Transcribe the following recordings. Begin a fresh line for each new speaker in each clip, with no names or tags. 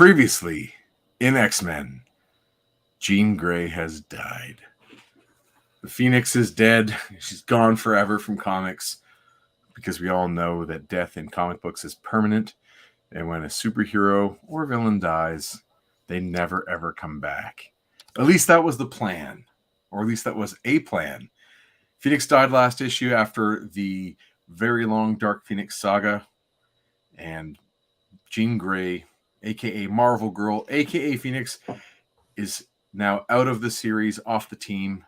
Previously, in X-Men, Jean Grey has died. The Phoenix is dead. She's gone forever from comics because we all know that death in comic books is permanent. And when a superhero or villain dies, they never, ever come back. At least that was the plan. Or at least that was a plan. Phoenix died last issue after the very long Dark Phoenix Saga. And Jean Grey, a.k.a. Marvel Girl, a.k.a. Phoenix, is now out of the series, off the team.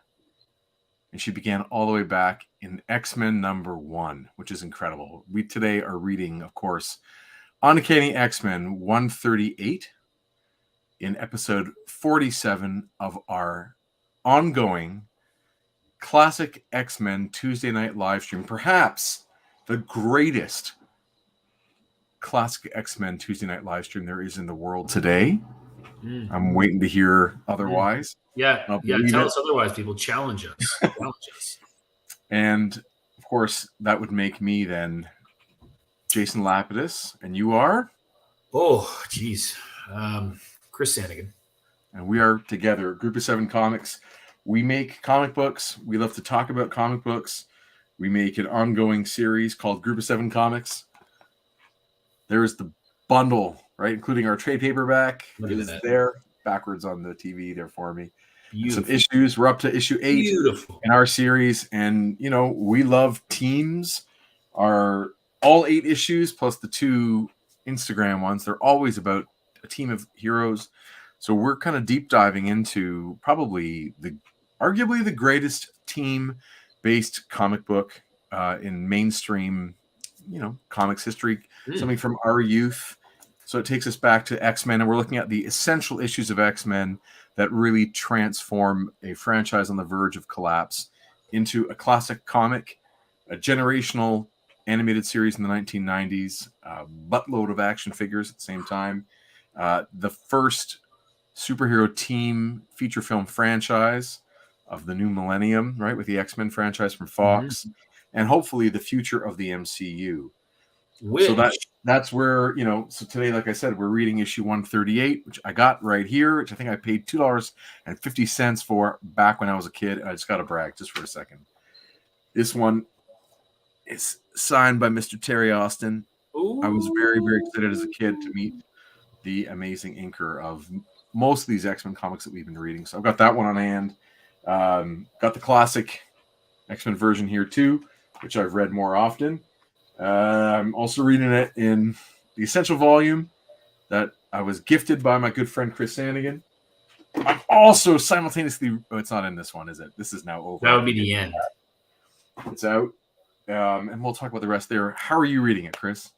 And she began all the way back in X-Men #1, which is incredible. We today are reading, of course, Uncanny X-Men 138 in episode 47 of our ongoing classic X-Men Tuesday night live stream. Perhaps the greatest classic X-Men Tuesday night live stream there is in the world today. I'm waiting to hear otherwise.
Yeah. Tell us otherwise, people. Challenge us.
And of course, that would make me then Jason Lapidus, and you are?
Oh, geez. Chris Sanagan.
And we are together, Group of 7 Comics. We make comic books. We love to talk about comic books. We make an ongoing series called Group of 7 Comics. There's the bundle, right? Including our trade paperback. It is there, backwards on the TV there for me. Some issues. We're up to issue 8 in our series. And, you know, we love teams. All 8 issues plus the 2 Instagram ones. They're always about a team of heroes. So we're kind of deep diving into probably arguably the greatest team-based comic book in mainstream, comics history. Something from our youth. So it takes us back to X-Men, and we're looking at the essential issues of X-Men that really transform a franchise on the verge of collapse into a classic comic, a generational animated series in the 1990s, a buttload of action figures at the same time, the first superhero team feature film franchise of the new millennium, right, with the X-Men franchise from Fox, and hopefully the future of the MCU. So that's where, so today, like I said, we're reading issue 138, which I got right here, which I think I paid $2.50 for back when I was a kid. I just got to brag just for a second. This one is signed by Mr. Terry Austin. Ooh. I was very, very excited as a kid to meet the amazing inker of most of these X-Men comics that we've been reading. So I've got that one on hand. Got the classic X-Men version here too, which I've read more often. I'm also reading it in the essential volume that I was gifted by my good friend Chris Sanagan. I'm also simultaneously... Oh, it's not in this one, is it? This is now over.
That would be the end.
It's out. And we'll talk about the rest there. How are you reading it, Chris?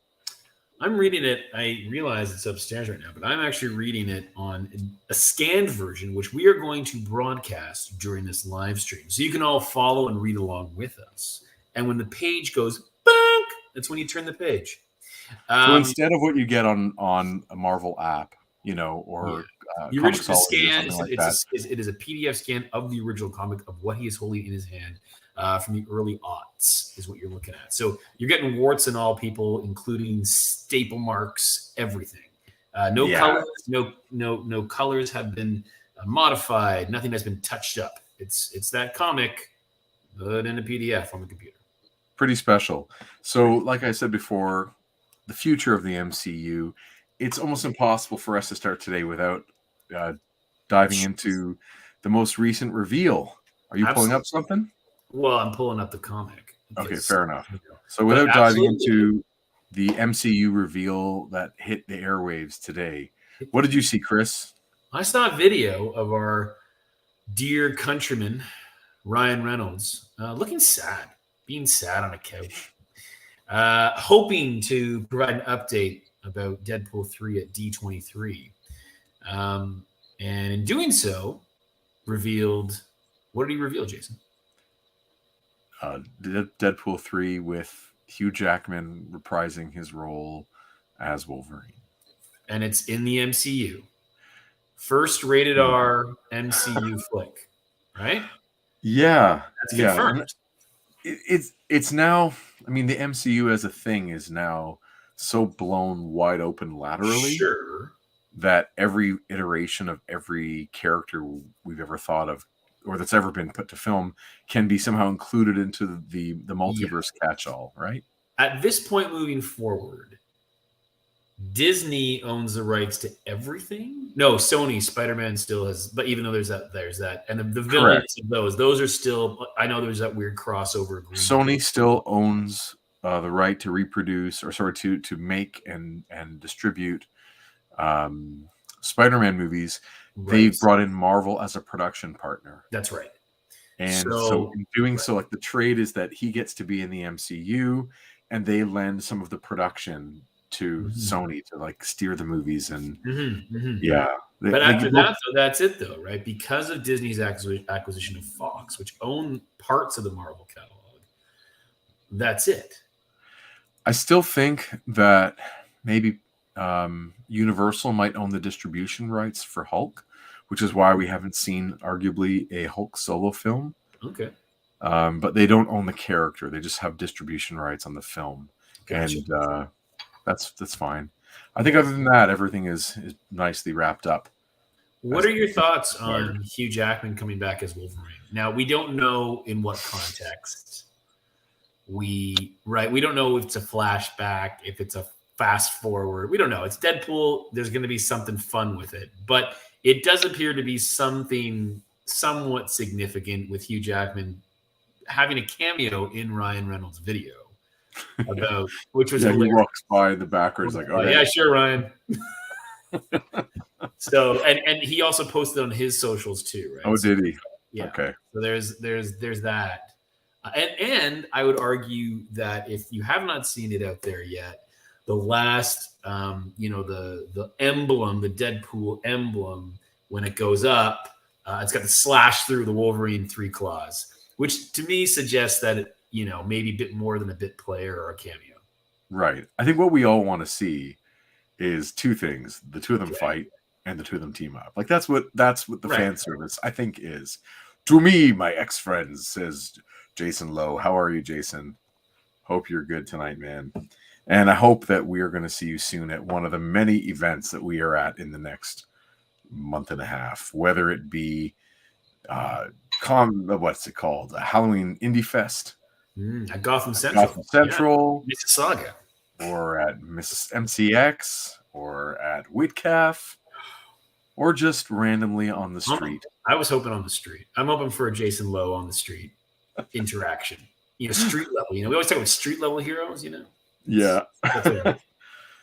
I'm reading it. I realize it's upstairs right now, but I'm actually reading it on a scanned version, which we are going to broadcast during this live stream. So you can all follow and read along with us. And when the page goes, bonk, that's when you turn the page.
So instead of what you get on a Marvel app, or
the original scan, it is a PDF scan of the original comic of what he is holding in his hand from the early aughts is what you're looking at. So you're getting warts and all, people, including staple marks, everything. Colors, no colors have been modified. Nothing has been touched up. It's that comic, but in a PDF on the computer.
Pretty special. So, like I said before, the future of the MCU, it's almost impossible for us to start today without diving into the most recent reveal. Are you pulling up something?
Well, I'm pulling up the comic.
Okay, fair enough. So without diving into the MCU reveal that hit the airwaves today, what did you see, Chris?
I saw a video of our dear countryman, Ryan Reynolds, looking sad. Being sad on a couch, hoping to provide an update about Deadpool 3 at D23. And in doing so, revealed... What did he reveal, Jason?
Deadpool 3 with Hugh Jackman reprising his role as Wolverine.
And it's in the MCU. First rated R MCU flick, right?
Yeah.
That's confirmed.
It's now, I mean, the MCU as a thing is now so blown wide open laterally.
Sure.
that every iteration of every character we've ever thought of or that's ever been put to film can be somehow included into the multiverse catch-all, right?
At this point moving forward, Disney owns the rights to everything. No, Sony, Spider-Man still has, but even though there's that. And the villains of those are still, I know there's that weird crossover agreement.
Sony still owns the right to reproduce, or sorry, to make and distribute Spider-Man movies. Right. They've brought in Marvel as a production partner.
That's right.
And so in doing so, like, the trade is that he gets to be in the MCU and they lend some of the production to Sony to like steer the movies and
But after that, though, that's it though, right? Because of Disney's acquisition of Fox, which own parts of the Marvel catalog, that's it.
I still think that maybe Universal might own the distribution rights for Hulk, which is why we haven't seen arguably a Hulk solo film.
Okay.
But they don't own the character; they just have distribution rights on the film, gotcha. And that's fine. I think other than that, everything is nicely wrapped up.
What are your thoughts on Hugh Jackman coming back as Wolverine? Now, we don't know in what context. We don't know if it's a flashback, if it's a fast forward. We don't know. It's Deadpool. There's going to be something fun with it. But it does appear to be something somewhat significant with Hugh Jackman having a cameo in Ryan Reynolds' video. About which was
he walks by in the backwards like,
yeah, sure, Ryan. So and he also posted on his socials too, right?
Oh, did he?
Yeah.
Okay.
So there's that, and I would argue that if you have not seen it out there yet, the last the emblem, the Deadpool emblem, when it goes up, it's got the slash through the Wolverine 3 claws, which to me suggests that it, maybe a bit more than a bit player or a cameo.
Right. I think what we all want to see is two things: the two of them fight and the two of them team up. Like that's what the fan service I think is. To me, my ex-friends, says Jason Lowe. How are you, Jason? Hope you're good tonight, man. And I hope that we are going to see you soon at one of the many events that we are at in the next month and a half, whether it be what's it called? A Halloween Indie Fest.
At Gotham Central,
Mississauga, or at Mrs. MCX, or at Whitcalf, or just randomly on the street.
I was hoping on the street. I'm hoping for a Jason Lowe on the street interaction. Street level. We always talk about street level heroes.
Yeah.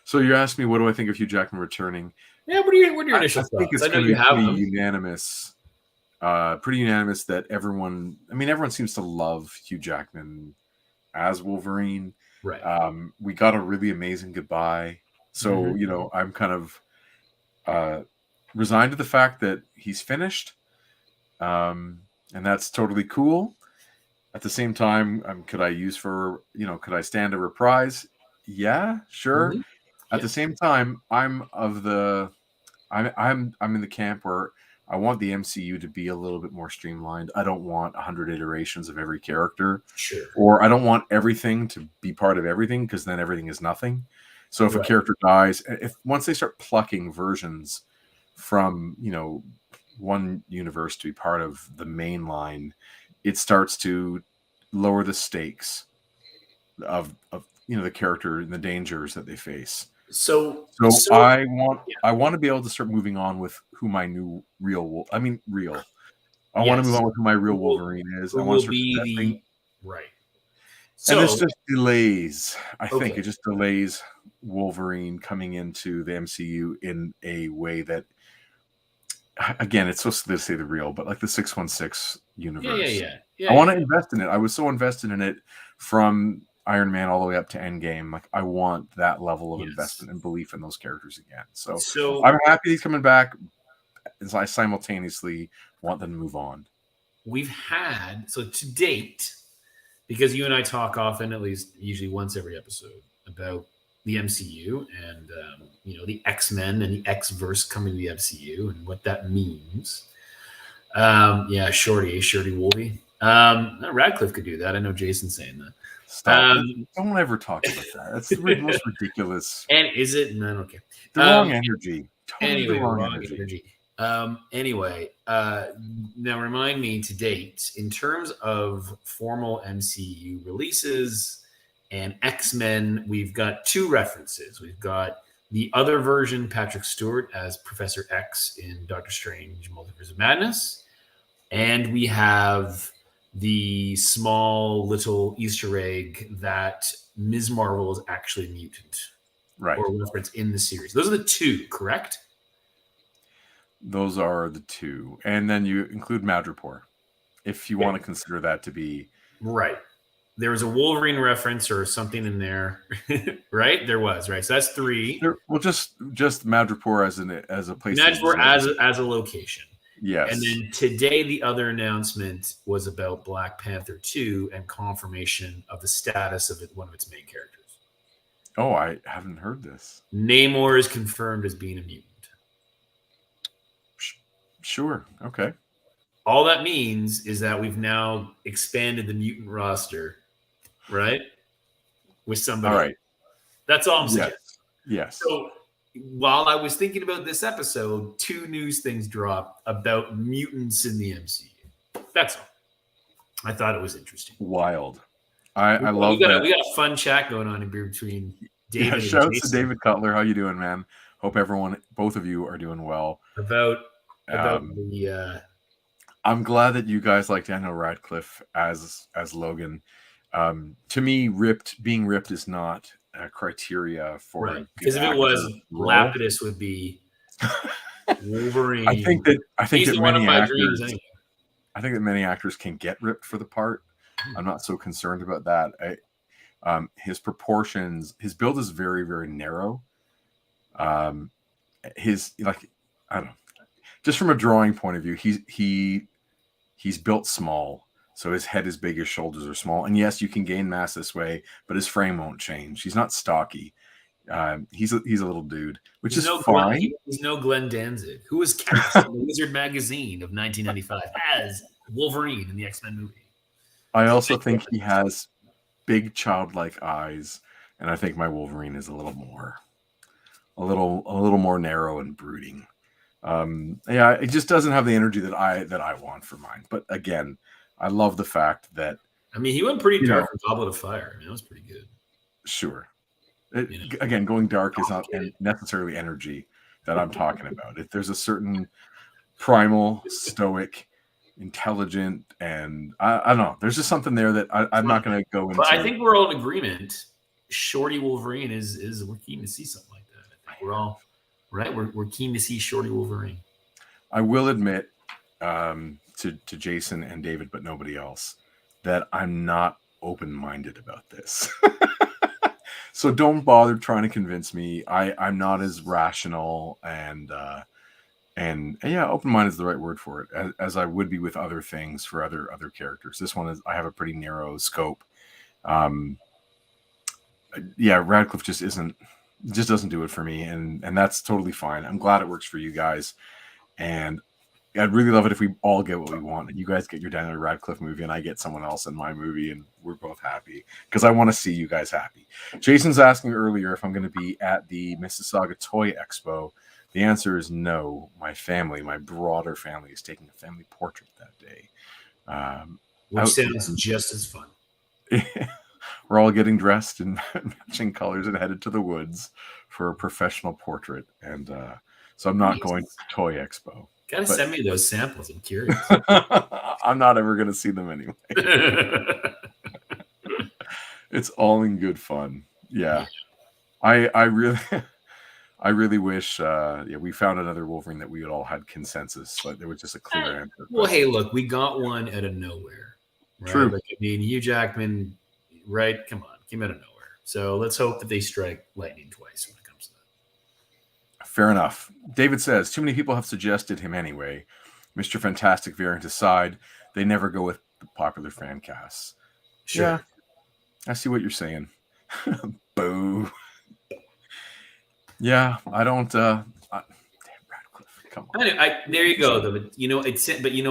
So you asked me, what do I think of Hugh Jackman returning?
Yeah. What are your initial thoughts?
I think it's going to be pretty unanimous. Pretty unanimous that everyone seems to love Hugh Jackman as Wolverine.
Right.
We got a really amazing goodbye. So, I'm kind of resigned to the fact that he's finished. And that's totally cool. At the same time, could I stand a reprise? Yeah, sure. Mm-hmm. At the same time, I'm in the camp where I want the MCU to be a little bit more streamlined. I don't want 100 iterations of every character.
Sure.
Or I don't want everything to be part of everything, because then everything is nothing. So if a character dies, once they start plucking versions from, one universe to be part of the main line, it starts to lower the stakes of the character and the dangers that they face.
So
I want to be able to start moving on with who my new real. I want to move on with who my real Wolverine is. I want to be
right.
So, and this just delays. I think it just delays Wolverine coming into the MCU in a way that, again, it's supposed to say the real, but like the 616 universe.
Yeah.
I want to invest in it. I was so invested in it from Iron Man all the way up to Endgame. Like, I want that level of investment and belief in those characters again. So I'm happy he's coming back. As I simultaneously want them to move on.
We've had, so to date, because you and I talk often, at least usually once every episode, about the MCU and the X-Men and the X-verse coming to the MCU and what that means. Shorty Wolvie. Radcliffe could do that. I know Jason's saying that.
Stop. Don't ever talk about that. That's the most ridiculous.
And is it? No, okay.
The wrong energy. Totally the wrong energy.
Anyway, now remind me to date, in terms of formal MCU releases and X-Men, we've got 2 references. We've got the other version, Patrick Stewart as Professor X in Doctor Strange Multiverse of Madness. And we have the small little Easter egg that Ms. Marvel is actually a mutant.
Right.
Or reference in the series. Those are the 2, correct?
Those are the 2. And then you include Madripoor, if you want to consider that to be...
Right. There was a Wolverine reference or something in there, right? There was, right? So that's 3.
Just Madripoor as a place.
Madripoor as a location.
Yes.
And then today, the other announcement was about Black Panther 2 and confirmation of the status of one of its main characters.
Oh, I haven't heard this.
Namor is confirmed as being a mutant.
Sure. Okay.
All that means is that we've now expanded the mutant roster, right? With somebody.
All right.
That's all I'm saying.
Yes.
So while I was thinking about this episode, 2 news things dropped about mutants in the MCU. That's all. I thought it was interesting.
Wild. I love that.
We got a fun chat going on in between David and
shout out
Jason.
to David Cutler. How you doing, man? Hope both of you are doing well.
About the...
I'm glad that you guys like Daniel Radcliffe as Logan. To me, being ripped is not a criteria for...
Right. Because if it was, Lapidus would be Wolverine.
I think that many actors...
Anyway.
I think that many actors can get ripped for the part. I'm not so concerned about that. His proportions, his build is very, very narrow. I don't know. Just from a drawing point of view, he's built small, so his head is big, his shoulders are small. And yes, you can gain mass this way, but his frame won't change. He's not stocky. He's a little dude, which is fine.
He's no Glenn Danzig, who was cast in the Wizard magazine of 1995 as Wolverine in the X-Men movie.
I also think he has big childlike eyes, and I think my Wolverine is a little more narrow and brooding. It just doesn't have the energy that I want for mine. But again, I love the fact that
he went pretty dark for Goblet of Fire. That was pretty good.
Sure. Again, going dark is not necessarily energy that I'm talking about. If there's a certain primal, stoic, intelligent, and I don't know. There's just something there that I'm not going to go into.
But I think we're all in agreement. Shorty Wolverine is we're keen to see something like that. I think we're all right. We're keen to see Shorty Wolverine.
I will admit to Jason and David, but nobody else, that I'm not open-minded about this. So don't bother trying to convince me. I'm not as rational and open-minded is the right word for it, as I would be with other things for other characters. This one I have a pretty narrow scope. Radcliffe just doesn't do it for me, and that's totally fine. I'm glad it works for you guys, and I'd really love it if we all get what we want, and you guys get your Daniel Radcliffe movie, and I get someone else in my movie, and we're both happy because I want to see you guys happy. Jason's asking earlier if I'm going to be at the Mississauga Toy Expo. The answer is no. My broader family, is taking a family portrait that day.
Which sounds just as fun.
We're all getting dressed in matching colors and headed to the woods for a professional portrait. And so I'm not going to the Toy Expo.
Gotta send me those samples. I'm curious.
I'm not ever going to see them anyway. It's all in good fun. Yeah. I really wish we found another Wolverine that we all had consensus, but there was just a clear answer.
Well, hey, look, we got one out of nowhere. Right?
True.
Like, Hugh Jackman, right? Come on, came out of nowhere. So let's hope that they strike lightning twice when it comes to that.
Fair enough. David says, too many people have suggested him anyway. Mr. Fantastic variant aside, they never go with the popular fan casts.
Sure.
Yeah, I see what you're saying. Boo. Yeah, I don't. Damn, Radcliffe, come on.
There you go. Though,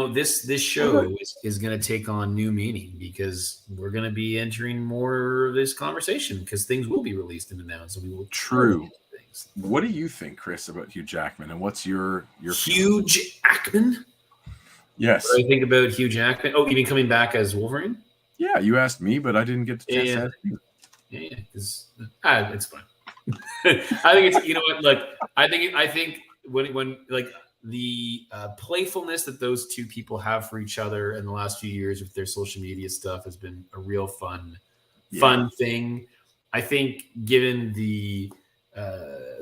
this show is going to take on new meaning because we're going to be entering more of this conversation because things will be released and announced, and we will
True. What do you think, Chris, about Hugh Jackman, and what's your
Hugh Jackman?
Yes.
What do I think about Hugh Jackman? Oh, you mean coming back as Wolverine?
Yeah, you asked me, but I didn't get the chance to ask you.
Yeah, because it's fun. I think it's, you know what, look, I think when like the playfulness that those two people have for each other in the last few years with their social media stuff has been a real fun thing. I think given the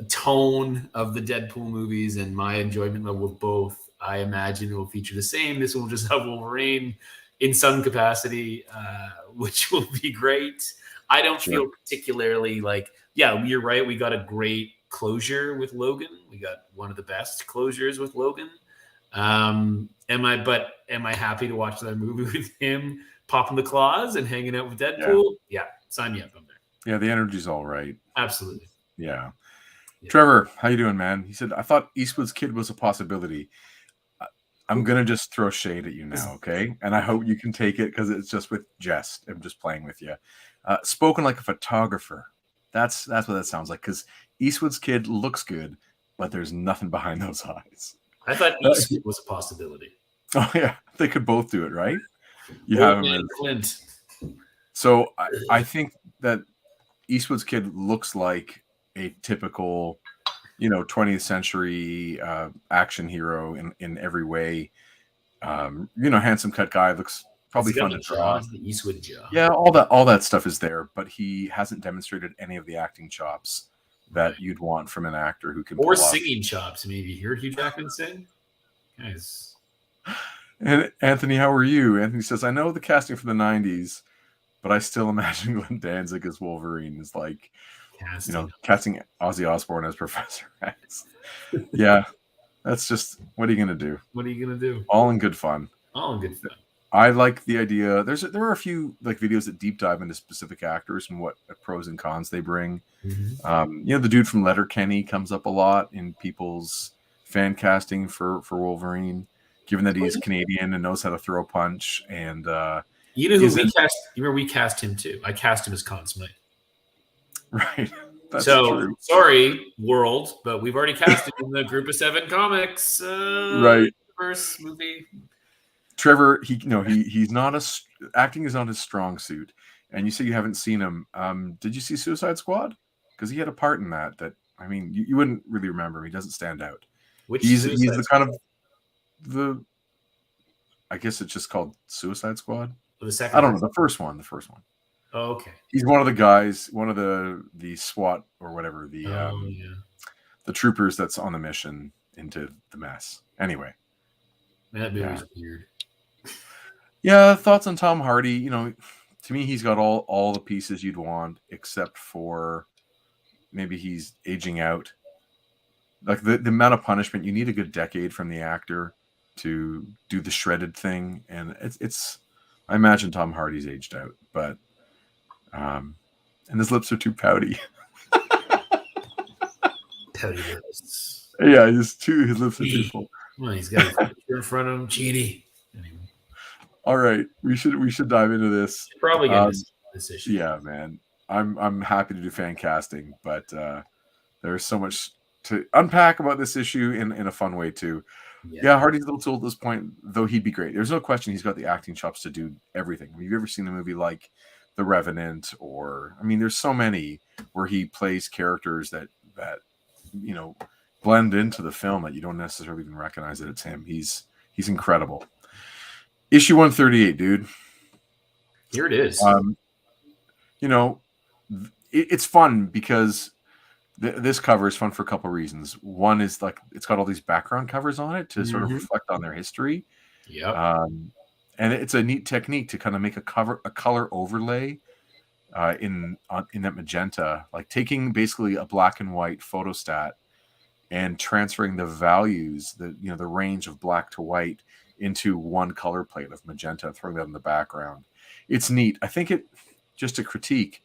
tone of the Deadpool movies and my enjoyment level of both, I imagine it will feature the same. This will just have Wolverine in some capacity, which will be great. I don't feel particularly like, yeah, you're right. We got a great closure with Logan. We got one of the best closures with Logan. Am I happy to watch that movie with him popping the claws and hanging out with Deadpool? Yeah, sign me up. I'm there.
Yeah, the energy's all right.
Absolutely.
Yeah. Trevor, how you doing, man? He said, I thought Eastwood's kid was a possibility. I'm going to just throw shade at you now, okay? And I hope you can take it because it's just with jest. I'm just playing with you. Spoken like a photographer. That's what that sounds like, because Eastwood's kid looks good, but there's nothing behind those eyes.
I thought Eastwood was a possibility.
Oh, yeah. They could both do it, right? You have him as
Clint.
So I think that Eastwood's kid looks like a typical, 20th century action hero in every way. Handsome cut guy, looks probably fun to draw.
The Eastwood jaw.
Yeah, all that stuff is there, but he hasn't demonstrated any of the acting chops that you'd want from an actor who can
or singing chops. Maybe hear Hugh Jackman sing, guys.
And Anthony, how are you? Anthony says, I know the casting from the 90s, but I still imagine Glenn Danzig as Wolverine is like, casting Ozzy Osbourne as Professor X. Yeah, that's just, what are you going to do?
What are you going to do?
All in good fun.
All in good fun.
I like the idea. There are a few like videos that deep dive into specific actors and what pros and cons they bring.
Mm-hmm.
The dude from Letterkenny comes up a lot in people's fan casting for Wolverine, given that he's Canadian and knows how to throw a punch. And
you know who we cast? You remember we cast him too. I cast him as Conn Smythe.
Right. That's
so
true.
Sorry, world, but we've already cast him in the Group of Seven comics.
Right.
First movie.
Trevor, he's not acting is not his strong suit. And you say you haven't seen him. Did you see Suicide Squad? Because he had a part in that I mean, you wouldn't really remember him. He doesn't stand out. He's the kind of the, I guess it's just called Suicide Squad.
The second.
I don't know. The first one.
Oh, okay.
He's one of the guys, one of the SWAT or whatever, the troopers that's on the mission into the mess. Anyway.
That movie's weird.
Yeah, thoughts on Tom Hardy. To me, he's got all the pieces you'd want, except for maybe he's aging out. Like the amount of punishment, you need a good decade from the actor to do the shredded thing. And it's I imagine Tom Hardy's aged out, but and his lips are too pouty.
Pouty lips.
Yeah, his lips are too full.
Well, he's got a picture in front of him. Genie. Anyway.
All right, we should dive into this.
Probably get this issue.
Yeah, man. I'm happy to do fan casting, but there's so much to unpack about this issue in a fun way too. Yeah, Hardy's a little tool at this point, though he'd be great. There's no question he's got the acting chops to do everything. Have you ever seen a movie like The Revenant? Or there's so many where he plays characters that blend into the film that you don't necessarily even recognize that it's him. He's incredible. Issue 138, dude.
Here it is.
It's fun because this cover is fun for a couple of reasons. One is like it's got all these background covers on it to sort of reflect on their history.
Yeah.
And it's a neat technique to kind of make a color overlay in that magenta, like taking basically a black and white photostat and transferring the values, the range of black to white into one color plate of magenta, throwing that in the background. It's neat. I think just a critique,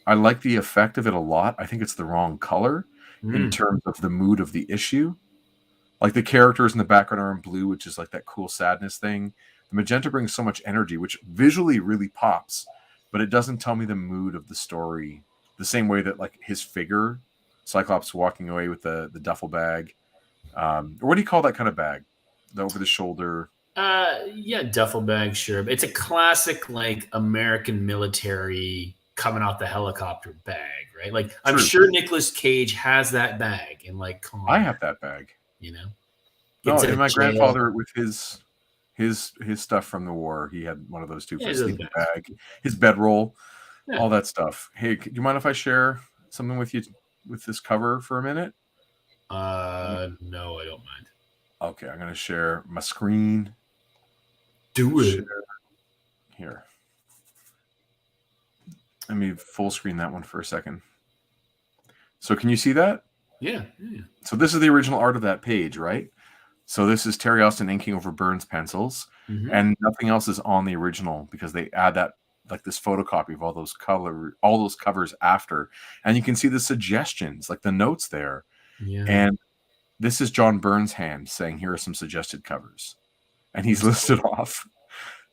I like the effect of it a lot. I think it's the wrong color in terms of the mood of the issue. Like the characters in the background are in blue, which is like that cool sadness thing. The magenta brings so much energy, which visually really pops, but it doesn't tell me the mood of the story the same way that like his figure Cyclops walking away with the duffel bag. What do you call that kind of bag? The over the shoulder.
Yeah, duffel bag, sure. It's a classic like American military coming off the helicopter bag, right? Like I'm sure Nicolas Cage has that bag in like
I have that bag.
You know.
No, and my grandfather with his stuff from the war, he had one of those too for his sleeping bag, his bedroll, all that stuff. Hey, do you mind if I share something with you with this cover for a minute?
No, I don't mind.
Okay, I'm gonna share my screen.
Do it.
Here. Let me full screen that one for a second. So can you see that?
Yeah.
So this is the original art of that page, right? So this is Terry Austin inking over Byrne's pencils, and nothing else is on the original because they add that like this photocopy of all those covers after, and you can see the suggestions, like the notes there.
Yeah.
And this is John Byrne's hand saying, "Here are some suggested covers," and he's listed off,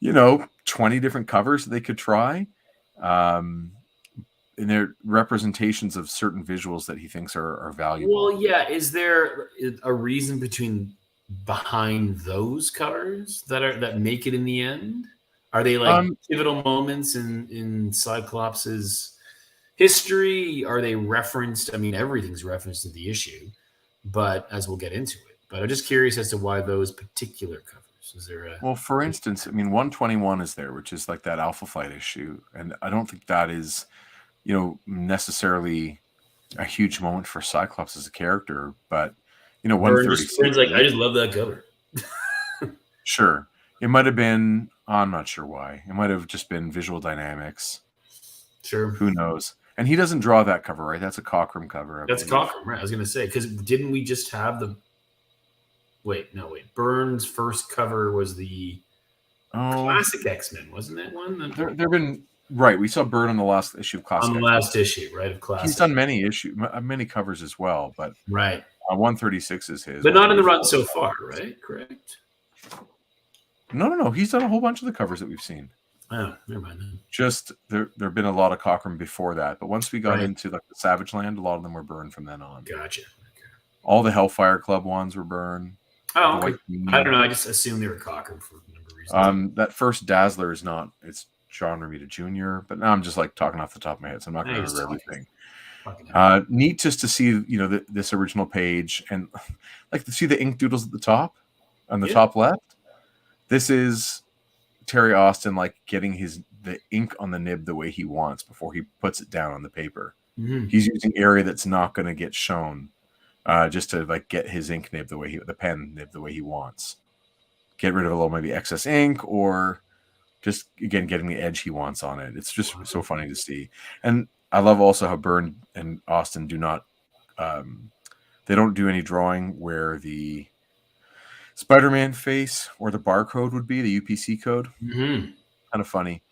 20 different covers that they could try. And they're representations of certain visuals that he thinks are valuable.
Well, yeah. Is there a reason behind those covers that make it in the end? Are they like pivotal moments in Cyclops's history? Are they referenced? I mean, everything's referenced in the issue, but as we'll get into it. But I'm just curious as to why those particular covers. Is there
well, for instance, I mean, 121 is there, which is like that Alpha Flight issue, and I don't think that is, necessarily a huge moment for Cyclops as a character, but 136.
Like, I just love that cover.
Sure, it might have been. I'm not sure why. It might have just been visual dynamics.
Sure,
who knows? And he doesn't draw that cover, right? That's a Cockrum cover.
That's Cockrum, right? I was going to say, because didn't we just have the? Wait. Byrne's first cover was the classic X-Men, wasn't that one?
There've been right. We saw Byrne on the last issue of classic.
On the last issue, right? Of classic.
He's done many covers as well, but
right.
136 is his,
but not in the run so far, right? Correct.
No. He's done a whole bunch of the covers that we've seen.
Oh, never mind.
Just there've been a lot of Cockrum before that, but once we got into like the Savage Land, a lot of them were Byrne from then on.
Gotcha. Okay.
All the Hellfire Club ones were Byrne.
Oh, okay. I don't know. I just assumed they were Cockrum for a number of reasons.
That first Dazzler is not. It's John Romita Jr. But now I'm just like talking off the top of my head, so I'm not going to remember everything. Neat just to see this original page and like to see the ink doodles at the top on the top left. This is Terry Austin like getting the ink on the nib the way he wants before he puts it down on the paper.
Mm-hmm.
He's using area that's not going to get shown, just to like get his ink nib the pen nib the way he wants. Get rid of a little maybe excess ink, or just again getting the edge he wants on it. It's just so funny to see. And I love also how Byrne and Austin do not, they don't do any drawing where the Spider-Man face or the barcode would be, the UPC code.
Mm-hmm.
Kind of funny.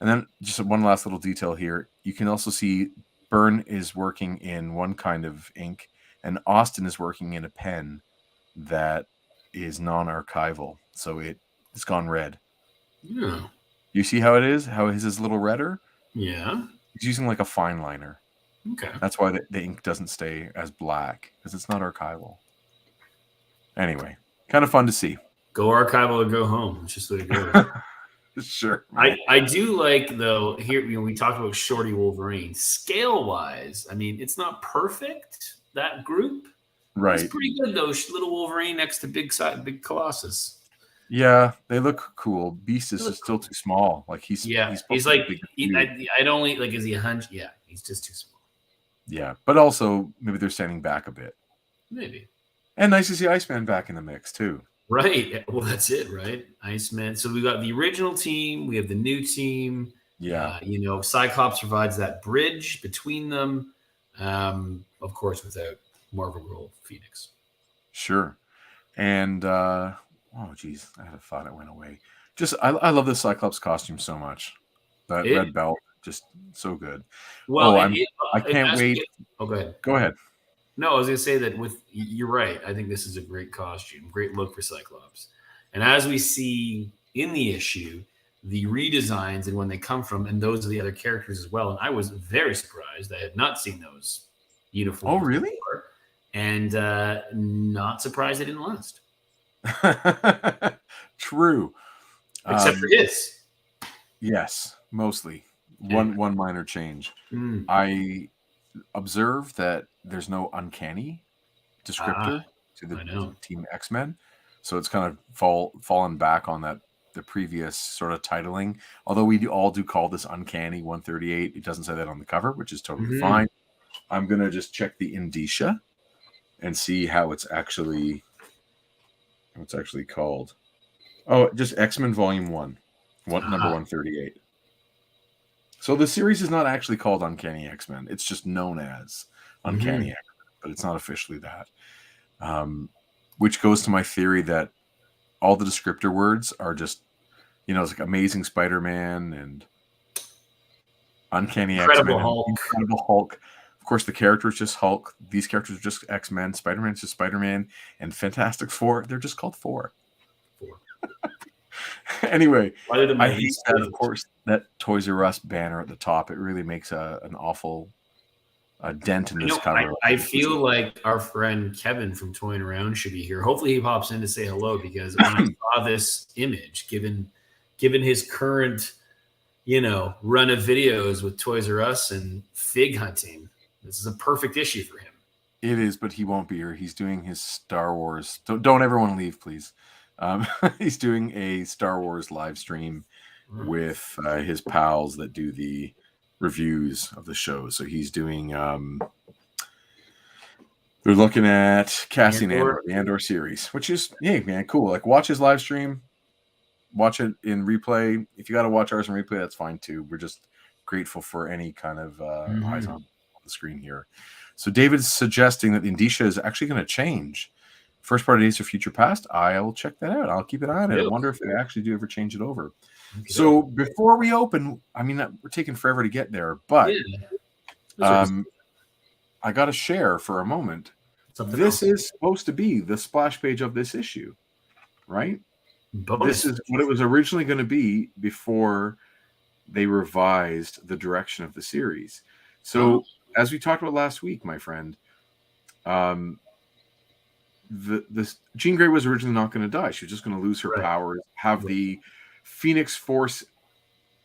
And then just one last little detail here. You can also see Byrne is working in one kind of ink and Austin is working in a pen that is non-archival. So it's gone red.
Yeah.
You see how it is? How his is a little redder?
Yeah.
He's using like a fine liner.
Okay.
That's why the ink doesn't stay as black, because it's not archival. Anyway, kind of fun to see.
Go archival or go home. It's just the way it goes.
Sure.
I do like, though, here we talked about Shorty Wolverine. Scale-wise, I mean, it's not perfect, that group.
Right.
It's pretty good, though. Little Wolverine next to Big Colossus.
Yeah, they look cool. Beast is still too small. Like he's
like I'd only like, is he a hunch? Yeah, he's just too small.
Yeah, but also maybe they're standing back a bit.
Maybe.
And nice to see Iceman back in the mix too.
Right. Well, that's it, right? Iceman. So we got the original team. We have the new team.
Yeah.
Cyclops provides that bridge between them. Of course, without Marvel Girl Phoenix.
Sure. And oh geez, I had a thought it went away. Just I love the Cyclops costume so much. That red belt, just so good.
Well,
I can't wait.
Go ahead.
Go ahead.
No, I was going to say that you're right. I think this is a great costume, great look for Cyclops. And as we see in the issue, the redesigns and when they come from, and those are the other characters as well. And I was very surprised. I had not seen those uniform.
Oh, really?
And not surprised it didn't last.
True.
Except for his.
Yes, mostly. One minor change.
Mm.
I observed that there's no uncanny descriptor to the Team X-Men. So it's kind of fallen back on the previous sort of titling. Although we all do call this Uncanny 138. It doesn't say that on the cover, which is totally fine. I'm going to just check the indicia and see how it's actually called. Oh, just X-Men Volume 1. Number 138. So the series is not actually called Uncanny X-Men. It's just known as Uncanny X-Men, but it's not officially that. Which goes to my theory that all the descriptor words are just, it's like Amazing Spider-Man and Uncanny X-Men and Incredible Hulk. Of course, the character is just Hulk. These characters are just X-Men. Spider-Man's just Spider-Man. And Fantastic Four, they're just called Four. Anyway, I hate that, of course, that Toys R Us banner at the top. It really makes an awful dent in this cover.
I feel like our friend Kevin from Toying Around should be here. Hopefully he pops in to say hello, because when I saw this image, given his current, run of videos with Toys R Us and fig hunting, this is a perfect issue for him.
It is, but he won't be here. He's doing his Star Wars. Don't everyone leave, please. He's doing a Star Wars live stream with his pals that do the reviews of the show. So he's doing they're looking at Cassian Andor, the Andor series, which is cool. Like, watch his live stream, watch it in replay. If you got to watch ours in replay, that's fine too. We're just grateful for any kind of eyes on the screen here. So David's suggesting that the indicia is actually going to change. First part of Days of Future Past, I'll check that out. I'll keep an eye on it. I wonder if they actually do ever change it over. So before we open, we're taking forever to get there, but I got to share for a moment. This is supposed to be the splash page of this issue, right? This is what it was originally going to be before they revised the direction of the series. So as we talked about last week, my friend, Jean Grey was originally not going to die. She was just going to lose her powers, have the Phoenix Force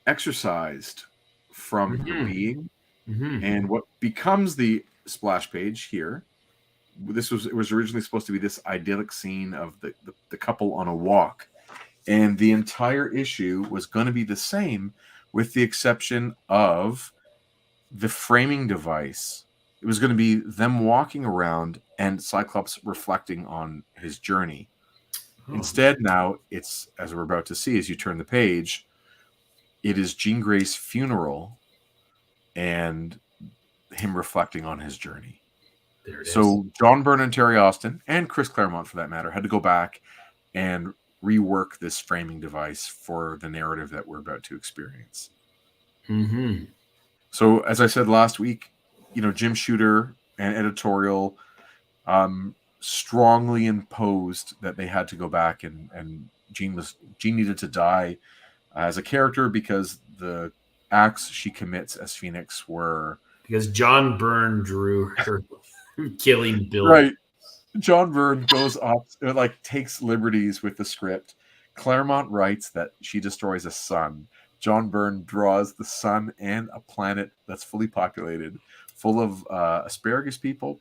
exercised from her being, and what becomes the splash page here. It was originally supposed to be this idyllic scene of the couple on a walk, and the entire issue was going to be the same, with the exception of the framing device. It was going to be them walking around and Cyclops reflecting on his journey. Instead, now it's, as we're about to see as you turn the page, it is Jean Grey's funeral and him reflecting on his journey.
There it
is. John Byrne and Terry Austin, and Chris Claremont for that matter, had to go back and rework this framing device for the narrative that we're about to experience. So, as I said last week, Jim Shooter and editorial strongly imposed that they had to go back and Jean needed to die as a character because the acts she commits as Phoenix were
because John Byrne drew her killing Bill.
Right. John Byrne goes off, takes liberties with the script. Claremont writes that she destroys a sun. John Byrne draws the sun and a planet that's fully populated, full of asparagus people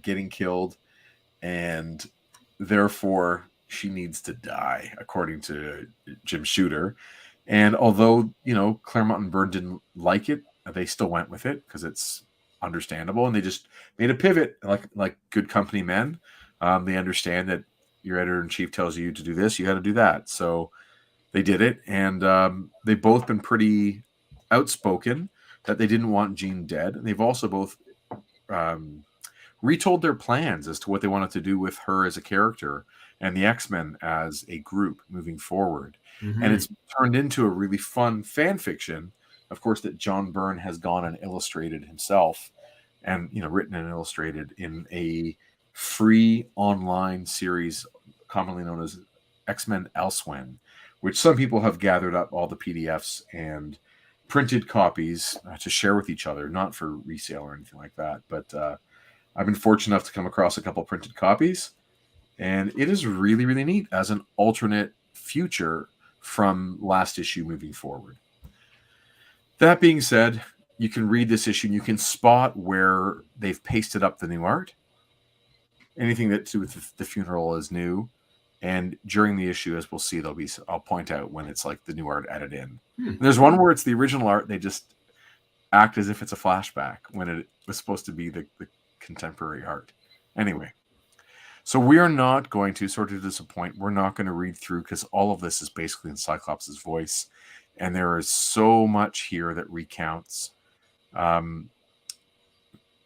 getting killed, and therefore she needs to die, according to Jim Shooter. And although, Claremont and Byrne didn't like it, they still went with it because it's understandable, and they just made a pivot like good company men. They understand that your editor-in-chief tells you to do this, you got to do that. So they did it, and they've both been pretty outspoken that they didn't want Jean dead. And they've also both retold their plans as to what they wanted to do with her as a character and the X-Men as a group moving forward. And it's turned into a really fun fan fiction, of course, that John Byrne has gone and illustrated himself, and written and illustrated in a free online series commonly known as X-Men Elsewhen, which some people have gathered up all the PDFs and printed copies to share with each other, not for resale or anything like that. But I've been fortunate enough to come across a couple printed copies, and it is really, really neat as an alternate future from last issue moving forward. That being said, you can read this issue and you can spot where they've pasted up the new art. Anything that to do with the funeral is new. And during the issue, as we'll see, I'll point out when it's like the new art added in. There's one where it's the original art. They just act as if it's a flashback when it was supposed to be the contemporary art. Anyway, so we are not going to, sort of disappoint, we're not going to read through because all of this is basically in Cyclops' voice. And there is so much here that recounts.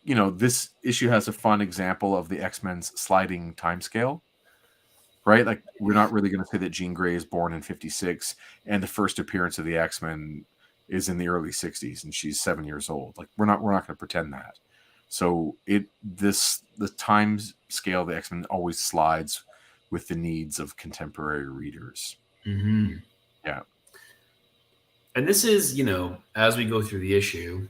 This issue has a fun example of the X-Men's sliding timescale, right? Like, we're not really going to say that Jean Grey is born in 56 and the first appearance of the X-Men is in the early 60s and she's 7 years old. Like, we're not going to pretend that. So the time scale of the X-Men always slides with the needs of contemporary readers.
Mm-hmm.
Yeah.
And this is, as we go through the issue,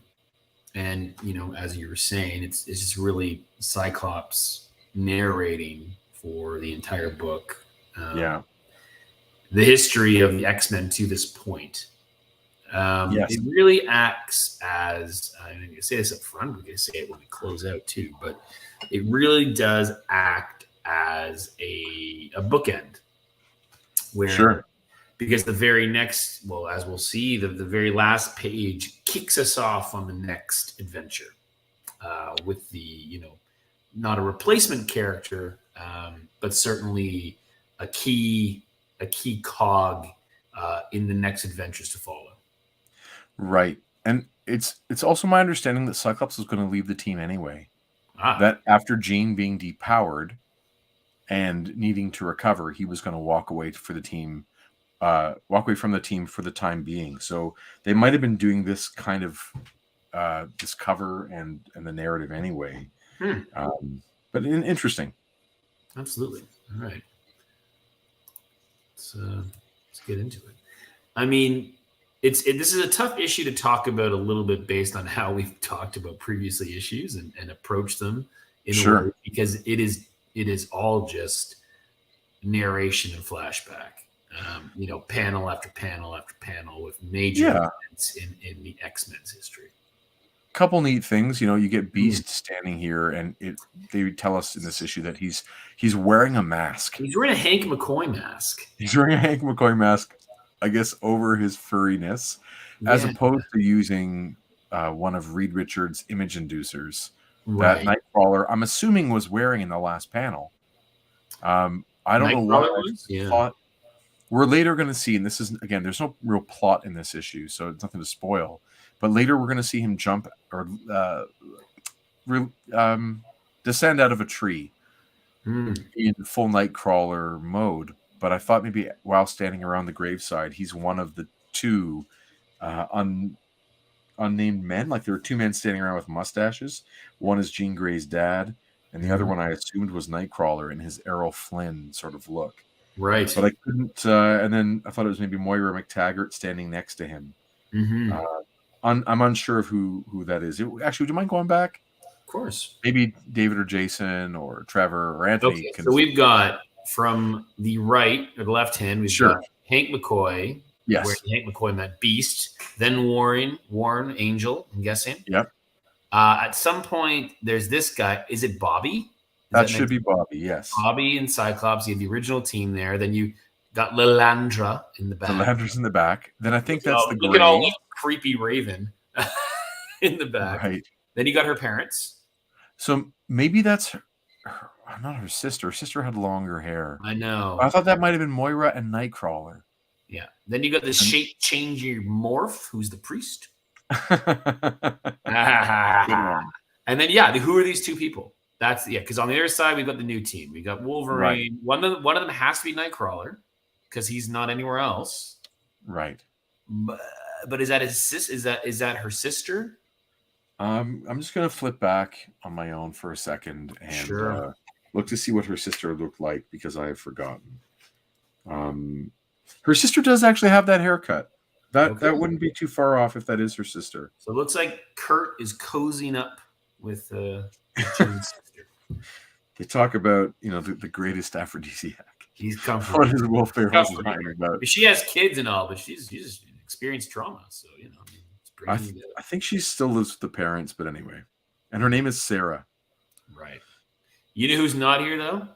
and, as you were saying, it's just really Cyclops narrating for the entire book.
The
history of the X-Men to this point.
Yes.
It really acts as, I'm going to say this up front, we're going to say it when we close out too, but it really does act as a bookend. Where,
sure.
Because the very next, as we'll see, the very last page kicks us off on the next adventure with the, not a replacement character, but certainly a key cog in the next adventures to follow.
Right. And it's also my understanding that Cyclops was going to leave the team anyway. That after Jean being depowered and needing to recover, he was going to walk away from the team for the time being. So they might have been doing this kind of this cover and the narrative anyway. But interesting.
Absolutely. All right. Let's get into it. I mean, this is a tough issue to talk about a little bit based on how we've talked about previously issues and approached them in a way, because it is all just narration and flashback. Panel after panel after panel with major events in the X-Men's history.
Couple neat things, you get Beast standing here, and they tell us in this issue that he's wearing a mask.
He's wearing a Hank McCoy mask.
He's wearing a Hank McCoy mask, I guess, over his furriness, as opposed to using one of Reed Richards' image inducers that Nightcrawler, I'm assuming, was wearing in the last panel. I don't know what I thought. We're later going to see, and this is, again, there's no real plot in this issue, so it's nothing to spoil. But later we're going to see him jump or descend out of a tree in full Nightcrawler mode. But I thought maybe while standing around the graveside, he's one of the two unnamed men. Like, there were two men standing around with mustaches. One is Jean Grey's dad, and the other one I assumed was Nightcrawler in his Errol Flynn sort of look.
Right.
But I couldn't, and then I thought it was maybe Moira McTaggart standing next to him. I'm unsure of who that is. Actually, would you mind going back?
Of course.
Maybe David or Jason or Trevor or Anthony.
Okay, so we've got from the right or the left hand, we've got Hank McCoy.
Yes.
Where Hank McCoy met Beast. Then Warren Angel, I'm guessing.
Yep.
At some point, there's this guy. Is it Bobby?
That should be Bobby, yes.
Bobby and Cyclops. You have the original team there. Then you got Lilandra in the back.
Lilandra's in the back. Then I think that's the
look at all creepy Raven in the back.
Right.
Then you got her parents.
So maybe that's not her sister. Her sister had longer hair.
I know.
I thought that might have been Moira and Nightcrawler.
Yeah. Then you got the shape changing morph, who's the priest. And then who are these two people? That's because on the other side we've got the new team. We got Wolverine. Right. One of them has to be Nightcrawler because he's not anywhere else.
Right.
But is that his sis? Is that her sister?
I'm just gonna flip back on my own for a second and look to see what her sister looked like because I have forgotten. Her sister does actually have that haircut, That wouldn't be too far off if that is her sister.
So it looks like Kurt is cozying up with Jean's sister.
They talk about, the greatest aphrodisiac.
He's comfortable.
What is Will Ferrell's line about?
She has kids and all, but she's experienced trauma. So,
I think she still lives with the parents, but anyway. And her name is Sarah.
Right. You know who's not here, though?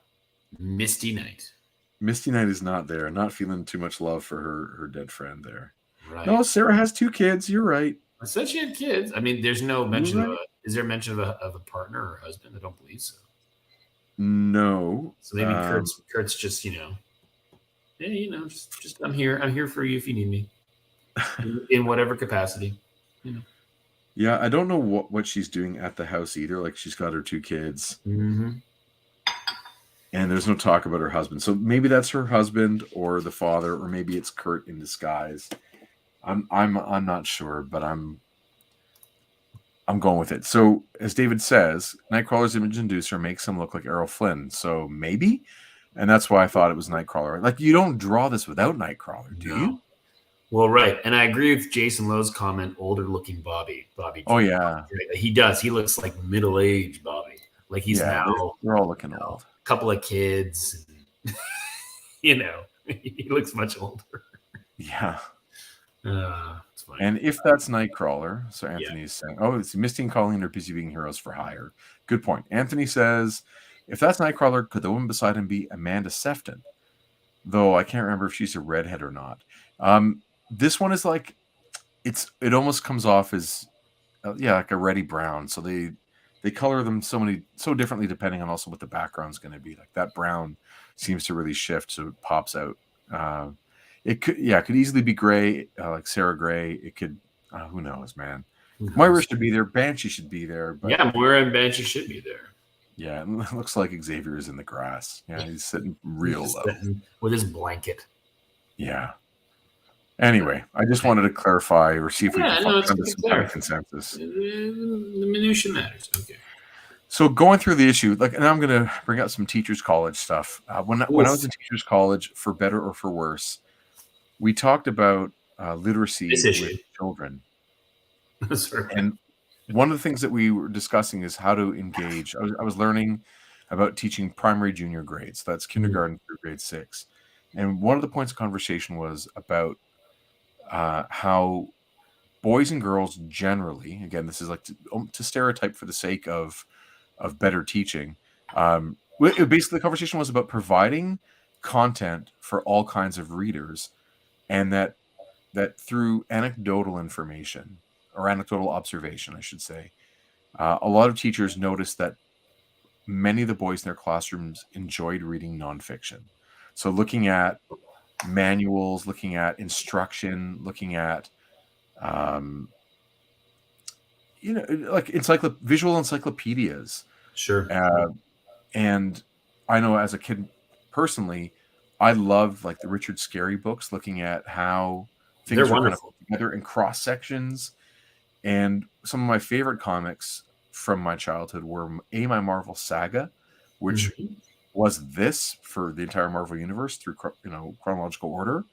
Misty Knight.
Misty Knight is not there. Not feeling too much love for her dead friend there.
Right.
No, Sarah has 2 kids. You're right.
I said she had kids. I mean, there's no mention of is there mention of a partner or husband? I don't believe so.
No.
So maybe Kurt's just, just I'm here. I'm here for you if you need me. in whatever capacity.
Yeah, I don't know what she's doing at the house either. Like, she's got her 2 kids.
Mm-hmm.
And there's no talk about her husband. So maybe that's her husband or the father, or maybe it's Kurt in disguise. I'm not sure, but I'm going with it. So as David says, Nightcrawler's image inducer makes him look like Errol Flynn. So maybe, and that's why I thought it was Nightcrawler. Like, you don't draw this without Nightcrawler, do you?
Well, right, and I agree with Jason Lowe's comment. Older looking Bobby.
Oh yeah,
he does. He looks like middle-aged Bobby. Like he's now.
We're all looking old.
A couple of kids. He looks much older.
Yeah.
It's funny.
And if that's Nightcrawler, so Anthony's saying, it's Misty and Colleen are busy being heroes for hire. Good point. Anthony says, if that's Nightcrawler, could the woman beside him be Amanda Sefton? Though I can't remember if she's a redhead or not. This one is like, it almost comes off as, like a reddy brown. So they color them so differently depending on also what the background's going to be. Like that brown seems to really shift, so it pops out. It could easily be gray, like Sarah Gray. It could, who knows, man. Moira should be there. Banshee should be there. But,
yeah, Moira and Banshee should be there.
Yeah, it looks like Xavier is in the grass. Yeah, he's sitting real low
with his blanket.
Yeah. Anyway, I just wanted to clarify or see if we can find some kind of consensus.
The minutia matters. Okay.
So going through the issue, and I'm going to bring up some teachers' college stuff. When I was in teachers' college, for better or for worse, we talked about literacy with children. And one of the things that we were discussing is how to engage. I was learning about teaching primary junior grades. That's kindergarten through grade 6. And one of the points of conversation was about how boys and girls generally, again, this is like to stereotype for the sake of better teaching. Basically, the conversation was about providing content for all kinds of readers, and that through anecdotal information or anecdotal observation, I should say, a lot of teachers noticed that many of the boys in their classrooms enjoyed reading nonfiction. So looking at manuals, looking at instruction, looking at like visual encyclopedias.
Sure.
And I know as a kid personally, I love like the Richard Scarry books, looking at how things are kind of put together in cross sections. And some of my favorite comics from my childhood were my Marvel Saga, which was this for the entire Marvel Universe through chronological order,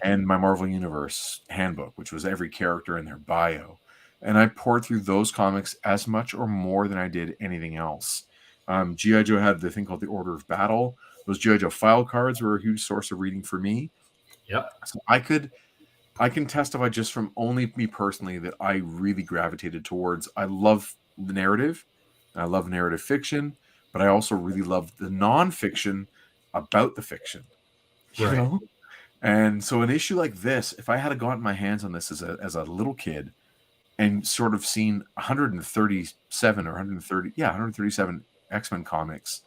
and my Marvel Universe handbook, which was every character in their bio. And I poured through those comics as much or more than I did anything else. G.I. Joe had the thing called the Order of Battle. Those G.I. Joe file cards were a huge source of reading for me.
Yep.
So I can testify just from only me personally that I really gravitated towards. I love the narrative. I love narrative fiction, but I also really love the nonfiction about the fiction. You know? And so an issue like this, if I had gotten my hands on this as a little kid and sort of seen 137 X-Men comics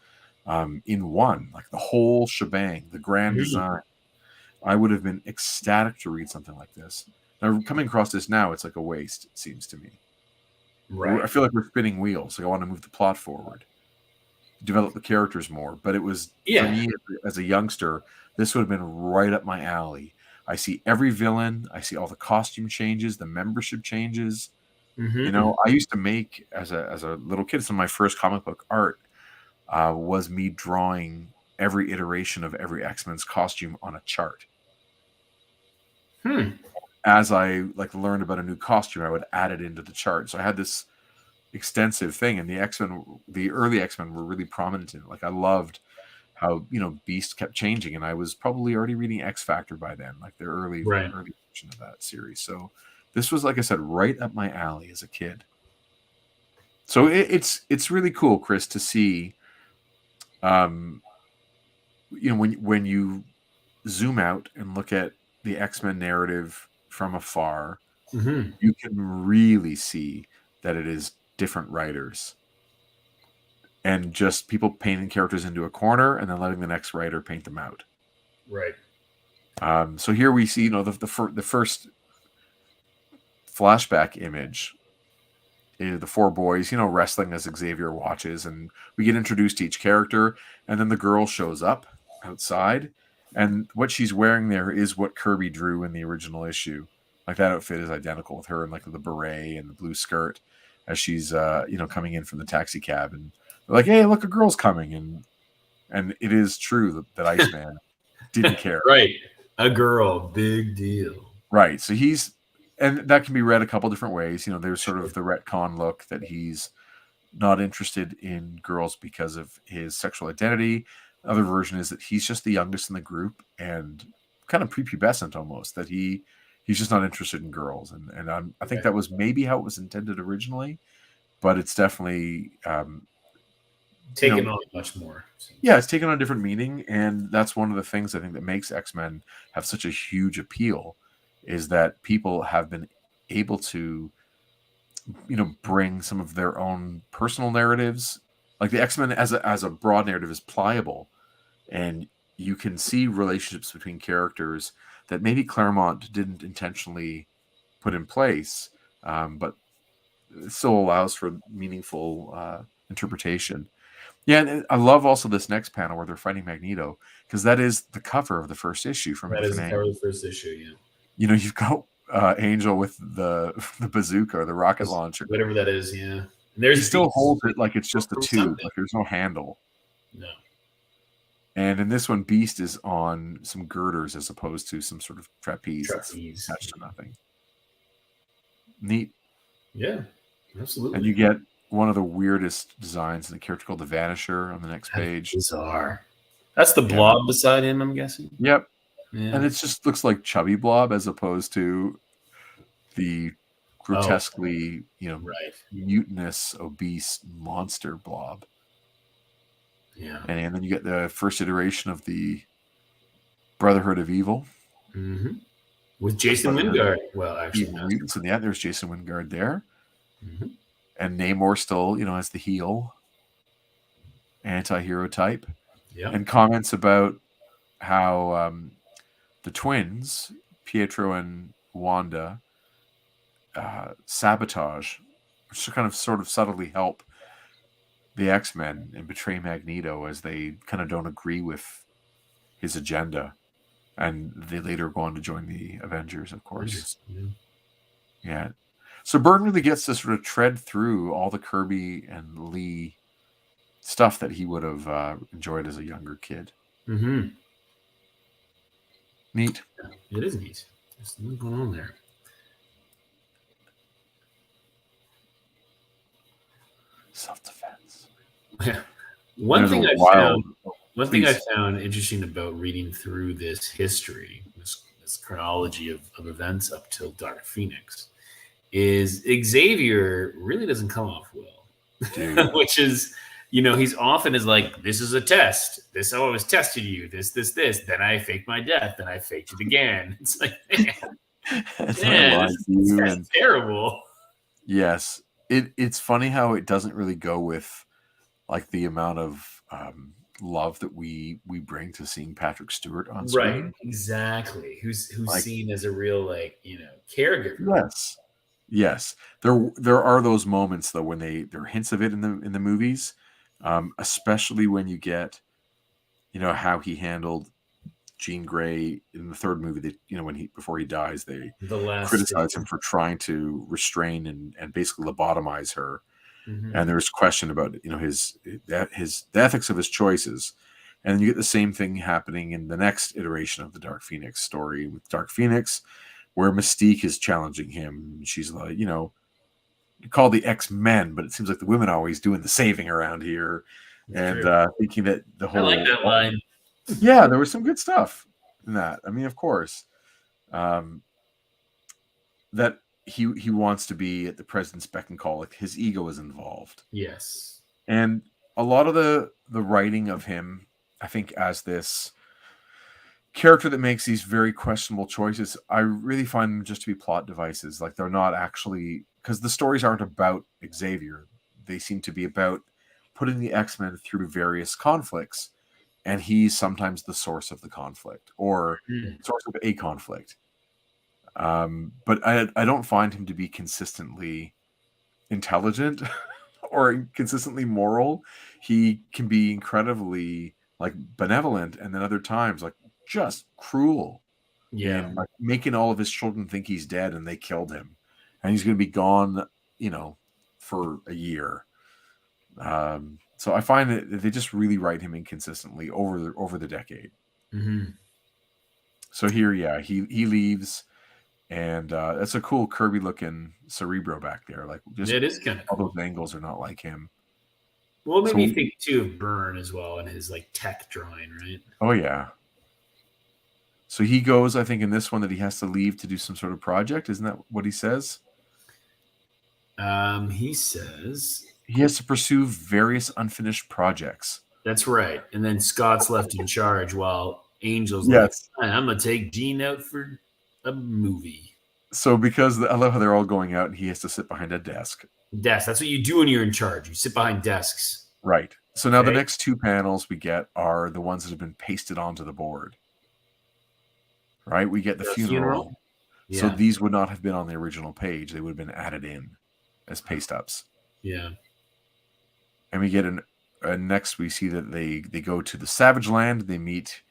in one, like the whole shebang, the grand design, I would have been ecstatic to read something like this. Now, coming across this now, it's like a waste, it seems to me.
Right.
I feel like we're spinning wheels. Like I want to move the plot forward, develop the characters more. But it was, for me, as a youngster, this would have been right up my alley. I see every villain. I see all the costume changes, the membership changes. I used to make, as a little kid, some of my first comic book art was me drawing every iteration of every X-Men's costume on a chart. And as I learned about a new costume, I would add it into the chart. So I had this extensive thing, and the early X-Men were really prominent in it. Like I loved how Beast kept changing, and I was probably already reading X Factor by then, like the early version of that series. So this was, like I said, right up my alley as a kid. So it's really cool, Chris, to see, when you zoom out and look at the X-Men narrative from afar, you can really see that it is different writers and just people painting characters into a corner and then letting the next writer paint them out.
Right.
So here we see, the first flashback image is the four boys, wrestling as Xavier watches, and we get introduced to each character, and then the girl shows up outside, and what she's wearing there is what Kirby drew in the original issue. Like that outfit is identical with her, and like the beret and the blue skirt as she's coming in from the taxi cab, and they're like, "Hey, look, a girl's coming," and it is true that Iceman didn't care.
Right, a girl, big deal.
Right, so and that can be read a couple different ways. There's sort of the retcon look that he's not interested in girls because of his sexual identity. Other version is that he's just the youngest in the group and kind of prepubescent almost, that he's just not interested in girls. And I think that was maybe how it was intended originally, but it's definitely
taken on much more.
Yeah, it's taken on a different meaning. And that's one of the things I think that makes X-Men have such a huge appeal, is that people have been able to, bring some of their own personal narratives. Like the X-Men as a broad narrative is pliable, and you can see relationships between characters that maybe Claremont didn't intentionally put in place, but it still allows for meaningful interpretation. Yeah, and I love also this next panel where they're fighting Magneto, because that is the cover of the first issue from
That is the cover of the first issue, yeah.
You've got Angel with the bazooka or the rocket launcher,
whatever that is. Yeah, and
he still holds it like it's just a tube, like there's no handle.
No.
And in this one, Beast is on some girders as opposed to some sort of trapeze. That's attached to nothing. Neat.
Yeah, absolutely.
And you get one of the weirdest designs in the character called the Vanisher on the next page.
Bizarre. That's the Blob beside him, I'm guessing.
Yep.
Yeah.
And it just looks like chubby Blob as opposed to the grotesquely, mutinous, obese monster Blob.
Yeah.
And then you get the first iteration of the Brotherhood of Evil.
Mm-hmm. With Jason Wingard. Well, actually,
mutants, and there's Jason Wingard there.
Mm-hmm.
And Namor still, as the heel anti-hero type.
Yeah.
And comments about how the twins, Pietro and Wanda, sabotage, which kind of sort of subtly help the X-Men and betray Magneto as they kind of don't agree with his agenda. And they later go on to join the Avengers, of course. Yeah. So Byrne really gets to sort of tread through all the Kirby and Lee stuff that he would have enjoyed as a younger kid.
Mm-hmm.
Neat.
It is neat. There's something going on there.
Self-defense.
Yeah. One thing I found interesting about reading through this history, this chronology of events up till Dark Phoenix, is Xavier really doesn't come off well. Which is, he's often is like, this is a test. This always tested you. This. Then I faked my death. Then I faked it again. It's like, man, that's terrible.
Yes. It's funny how it doesn't really go with like the amount of love that we bring to seeing Patrick Stewart on screen.
Right, exactly. Who's like, seen as a real caregiver.
Yes. There are those moments though when there are hints of it in the movies, especially when you get how he handled Jean Grey in the third movie. That before he dies, they criticize him for trying to restrain and basically lobotomize her. Mm-hmm. And there's question about the ethics of his choices, and then you get the same thing happening in the next iteration of the Dark Phoenix story with Dark Phoenix, where Mystique is challenging him. She's like, you call the X-Men, but it seems like the women are always doing the saving around here.
That's
And thinking that the whole...
I like that line.
Yeah, there was some good stuff in that. I mean, of course, that he wants to be at the president's beck and call. Like, his ego is involved.
Yes.
And a lot of the writing of him, I think, as this character that makes these very questionable choices, I really find them just to be plot devices. Like, they're not actually, because the stories aren't about Xavier. They seem to be about putting the X-Men through various conflicts, and he's sometimes the source of the conflict or source of a conflict. But I don't find him to be consistently intelligent or consistently moral. He can be incredibly like benevolent, and then other times like just cruel.
Yeah.
And like making all of his children think he's dead and they killed him, and he's going to be gone, for a year. So I find that they just really write him inconsistently over the decade.
Mm-hmm.
So here, he leaves, and that's a cool Kirby looking Cerebro back there. Like, just
it is kind of
all those angles are not like him.
Well, maybe you think too of Byrne as well and his like tech drawing, right?
Oh yeah. So he goes, I think, in this one that he has to leave to do some sort of project. Isn't that what he says?
He says
he has to pursue various unfinished projects.
That's right. And then Scott's left in charge while Angel's
yes.
like, I'm going to take Jean out for a movie.
So because I love how they're all going out and he has to sit behind a desk.
That's what you do when you're in charge. You sit behind desks.
Right. So now the next two panels we get are the ones that have been pasted onto the board. Right? We get the funeral. Yeah. So these would not have been on the original page. They would have been added in as paste ups.
Yeah.
And we get next we see that they go to the Savage Land. They meet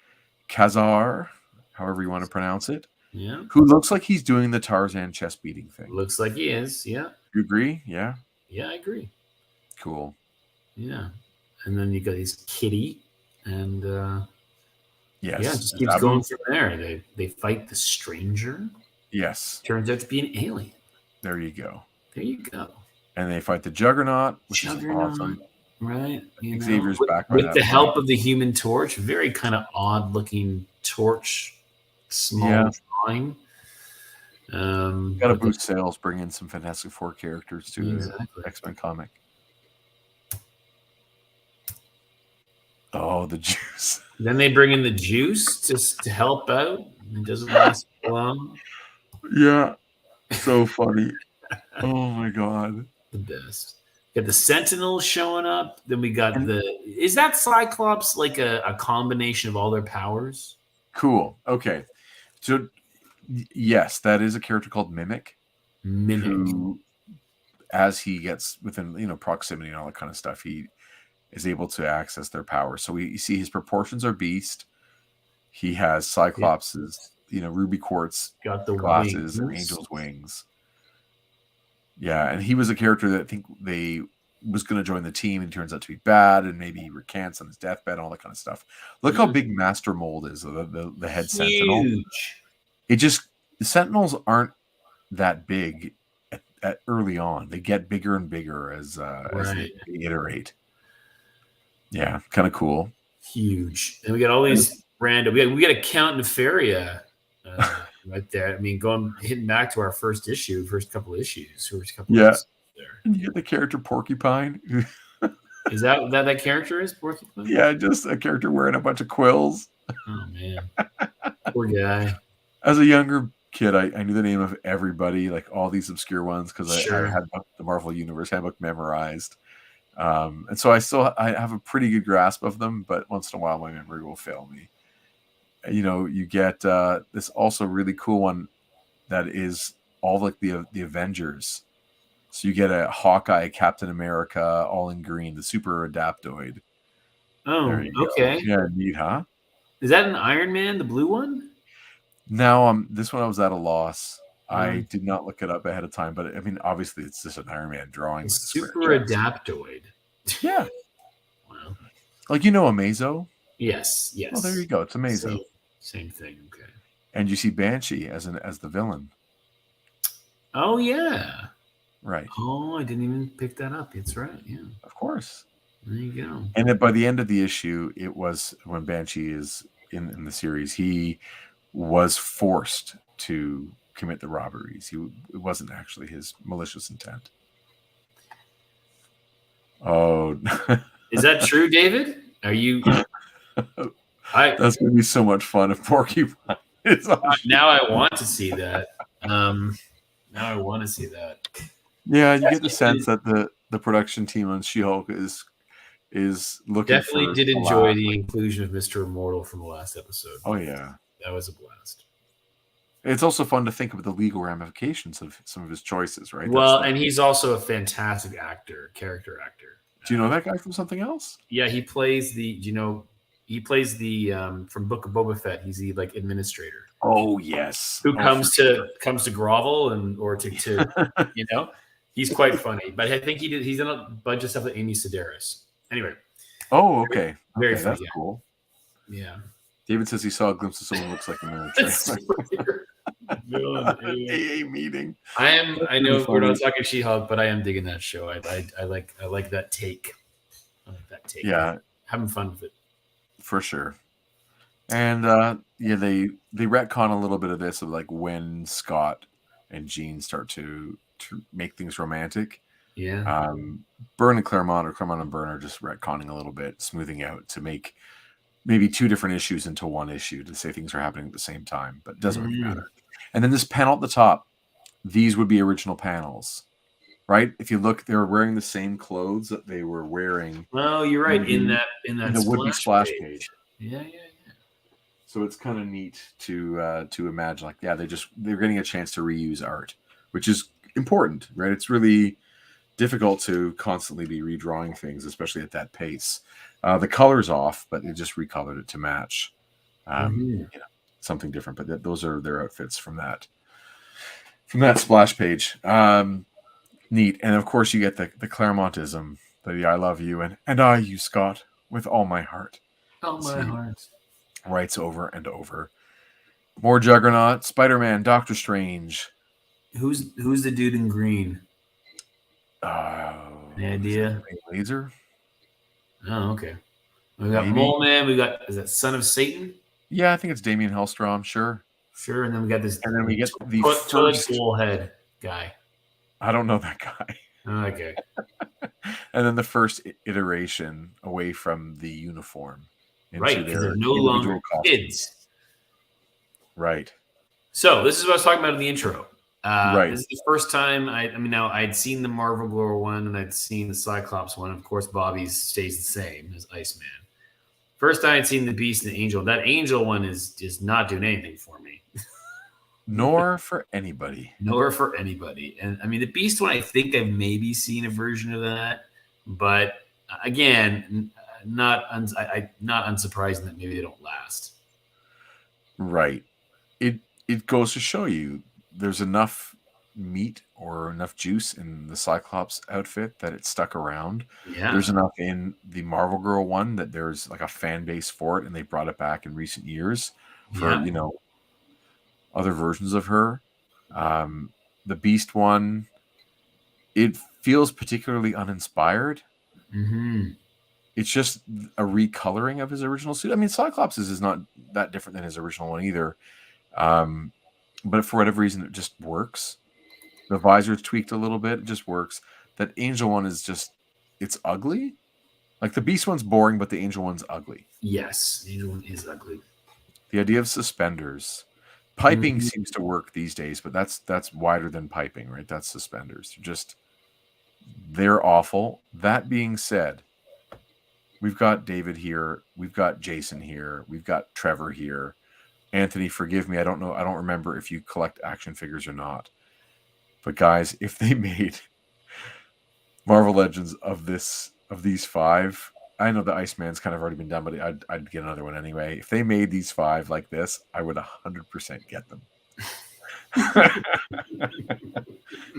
Kazar, however you want to pronounce it.
Yeah.
Who looks like he's doing the Tarzan chest beating thing.
Looks like he is, yeah.
You agree? Yeah?
Yeah, I agree.
Cool.
Yeah. And then you got his Kitty, and
yes.
Yeah, it just keeps going from there. They fight the stranger.
Yes.
Turns out to be an alien.
There you go.
There you go.
And they fight the Juggernaut, which is awesome.
Right.
Xavier's back
with the help of the Human Torch. Very kind of odd looking torch. Small drawing.
Got to boost sales, bring in some Fantastic Four characters to the X-Men comic. Oh, the juice.
Then they bring in the juice just to help out. It doesn't last long.
Yeah. So funny. Oh my god.
The best. Got the Sentinels showing up. Then we got is that Cyclops like a combination of all their powers?
Cool. Okay. So yes, that is a character called Mimic. Who, as he gets within proximity and all that kind of stuff, he is able to access their power. So we see his proportions are beast. He has Cyclops's ruby quartz
got the
glasses and angel's wings. Yeah, and he was a character that I think they was going to join the team and turns out to be bad, and maybe he recants on his deathbed and all that kind of stuff. Look how big Master Mold is, the head Sentinel. The Sentinels aren't that big at early on. They get bigger and bigger as they iterate. Yeah, kind of cool.
Huge. And we got all these random. We got a Count Nefaria right there. I mean, hitting back to our first couple issues.
There. And you get the character Porcupine.
Is that character is Porcupine?
Yeah, just a character wearing a bunch of quills.
Oh man, poor guy.
As a younger kid, I knew the name of everybody, like all these obscure ones, because I had the Marvel Universe Handbook memorized. And so I have a pretty good grasp of them, but once in a while my memory will fail me. You get this also really cool one that is all like the Avengers. So you get a Hawkeye, Captain America, all in green, the Super Adaptoid.
Oh, okay.
Yeah, neat, huh?
Is that an Iron Man, the blue one?
No, this one I was at a loss. I did not look it up ahead of time, but I mean, obviously, it's just an Iron Man drawing.
Super Adaptoid.
Yeah.
Wow.
Like Amazo?
Yes.
Oh, there you go. It's Amazo.
Same thing. Okay.
And you see Banshee as the villain.
Oh yeah.
Right.
Oh, I didn't even pick that up. It's right. Yeah.
Of course.
There you go.
And then by the end of the issue, it was when Banshee is in the series, he was forced to commit the robberies. It wasn't actually his malicious intent. Oh,
is that true, David? Are you?
That's gonna be so much fun if Porcupine is on.
Now I want to see that. Now I want to see that.
Yeah, you get the sense that the production team on She-Hulk is looking.
Definitely did enjoy the inclusion of Mr. Immortal from the last episode.
Oh yeah,
that was a blast.
It's also fun to think about the legal ramifications of some of his choices, right?
Well, and he's also a fantastic character actor.
Do you know that guy from something else?
Yeah, he plays the. Do you know? He plays the from Book of Boba Fett. He's the administrator.
Oh yes,
who comes to grovel or to you know. He's quite funny, but I think he's done a bunch of stuff with Amy Sedaris. Anyway.
Oh, okay.
Very funny.
That's cool.
Yeah.
David says he saw a glimpse of someone who looks like him in the AA meeting.
I know we're not talking She-Hulk, but I am digging that show. I like that take. I like that take.
Yeah.
Having fun with it.
For sure. And they retcon a little bit of this of like when Scott and Jean start to make things romantic.
Yeah.
Byrne and Claremont, or Claremont and Byrne, are just retconning a little bit, smoothing out to make maybe two different issues into one issue to say things are happening at the same time, but it doesn't really matter. And then this panel at the top, these would be original panels, right? If you look, they were wearing the same clothes that they were wearing.
Well, you're right in that
the would-be splash page.
Yeah.
So it's kind of neat to imagine, like, they're getting a chance to reuse art, which is important, right? It's really difficult to constantly be redrawing things, especially at that pace. The color's off, but they just recolored it to match something different. But those are their outfits from that splash page. Neat. And of course you get the Claremontism, the I love you and I you, Scott, with all my heart.
All my heart.
Writes over and over. More Juggernaut, Spider-Man, Doctor Strange.
Who's the dude in green? Any idea?
Laser.
Oh, okay. We got Mole Man. Is that Son of Satan?
Yeah, I think it's Damian Hellstrom. Sure.
And then we got this.
And then we get the
first bullhead guy.
I don't know that guy.
Okay.
And then the first iteration away from the uniform.
Right, because they're no longer kids.
Right.
So this is what I was talking about in the intro.
Right.
This is the first time now I'd seen the Marvel Girl one and I'd seen the Cyclops one. Of course, Bobby's stays the same as Iceman. First time I'd seen the Beast and the Angel. That Angel one is not doing anything for me.
Nor for anybody.
And I mean, the Beast one, I think I've maybe seen a version of that. But again, not unsurprising that maybe they don't last.
Right. It goes to show you there's enough meat or enough juice in the Cyclops outfit that it stuck around.
Yeah.
There's enough in the Marvel Girl one that there's like a fan base for it, and they brought it back in recent years for other versions of her. The Beast one, it feels particularly uninspired.
Mm-hmm.
It's just a recoloring of his original suit. I mean, Cyclops is not that different than his original one either. But for whatever reason, it just works. The visor's tweaked a little bit. It just works. That Angel one is just, it's ugly. Like the Beast one's boring, but the Angel one's ugly.
Yes, the Angel one is ugly.
The idea of suspenders. Piping seems to work these days, but that's wider than piping, right? That's suspenders. They're awful. That being said, we've got David here. We've got Jason here. We've got Trevor here. Anthony, forgive me. I don't remember if you collect action figures or not. But guys, if they made Marvel Legends of these five, I know the Iceman's kind of already been done, but I'd get another one anyway. If they made these five like this, I would 100% get them.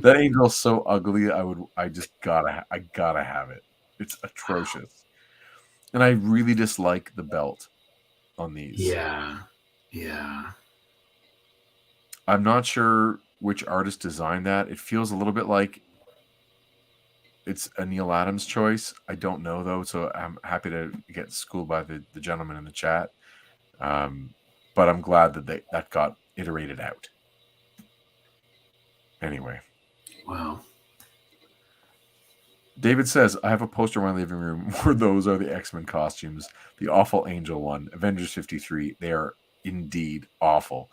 That Angel's so ugly. I gotta have it. It's atrocious. And I really dislike the belt on these.
Yeah.
I'm not sure which artist designed that. It feels a little bit like it's a Neil Adams choice. I don't know though, so I'm happy to get schooled by the gentleman in the chat. But I'm glad that that got iterated out. Anyway.
Wow.
David says, I have a poster in my living room where those are the X-Men costumes. The awful Angel one, Avengers 53. They are indeed awful.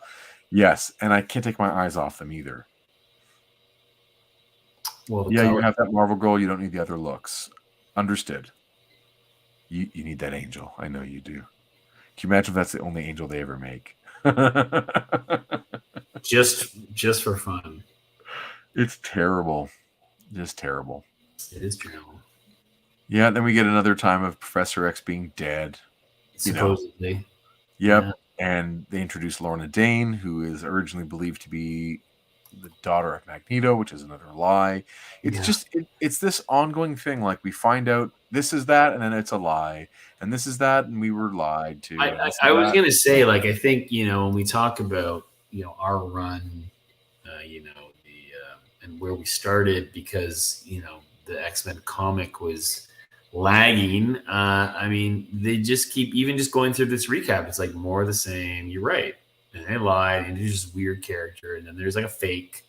Yes, and I can't take my eyes off them either.
Well,
yeah, you have that Marvel girl. You don't need the other looks. Understood. You need that Angel. I know you do. Can you imagine if that's the only Angel they ever make?
just for fun.
It's terrible. Just terrible.
It is terrible.
Yeah, then we get another time of Professor X being dead.
Supposedly.
Yep. Yeah. And they introduce Lorna Dane, who is originally believed to be the daughter of Magneto, which is another lie. It's just it's this ongoing thing. Like we find out this is that, and then it's a lie, and this is that, and we were lied to.
I was gonna say, like, I think when we talk about our run, and where we started, because the X-Men comic was lagging. I mean, they just keep even just going through this recap. It's like more of the same. You're right. And they lied, and it's just weird character. And then there's like a fake.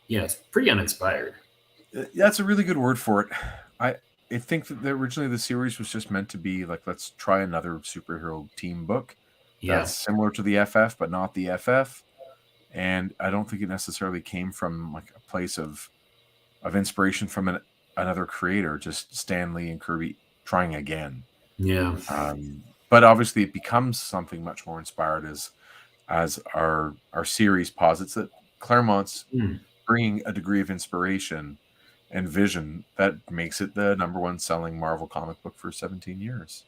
It's pretty uninspired.
That's a really good word for it. I think that originally the series was just meant to be like, let's try another superhero team book. That's similar to the FF, but not the FF. And I don't think it necessarily came from like a place of inspiration from another creator, just Stan Lee and Kirby trying again.
Yeah.
But obviously it becomes something much more inspired as our series posits that Claremont's bringing a degree of inspiration and vision that makes it the #1 selling Marvel comic book for 17 years.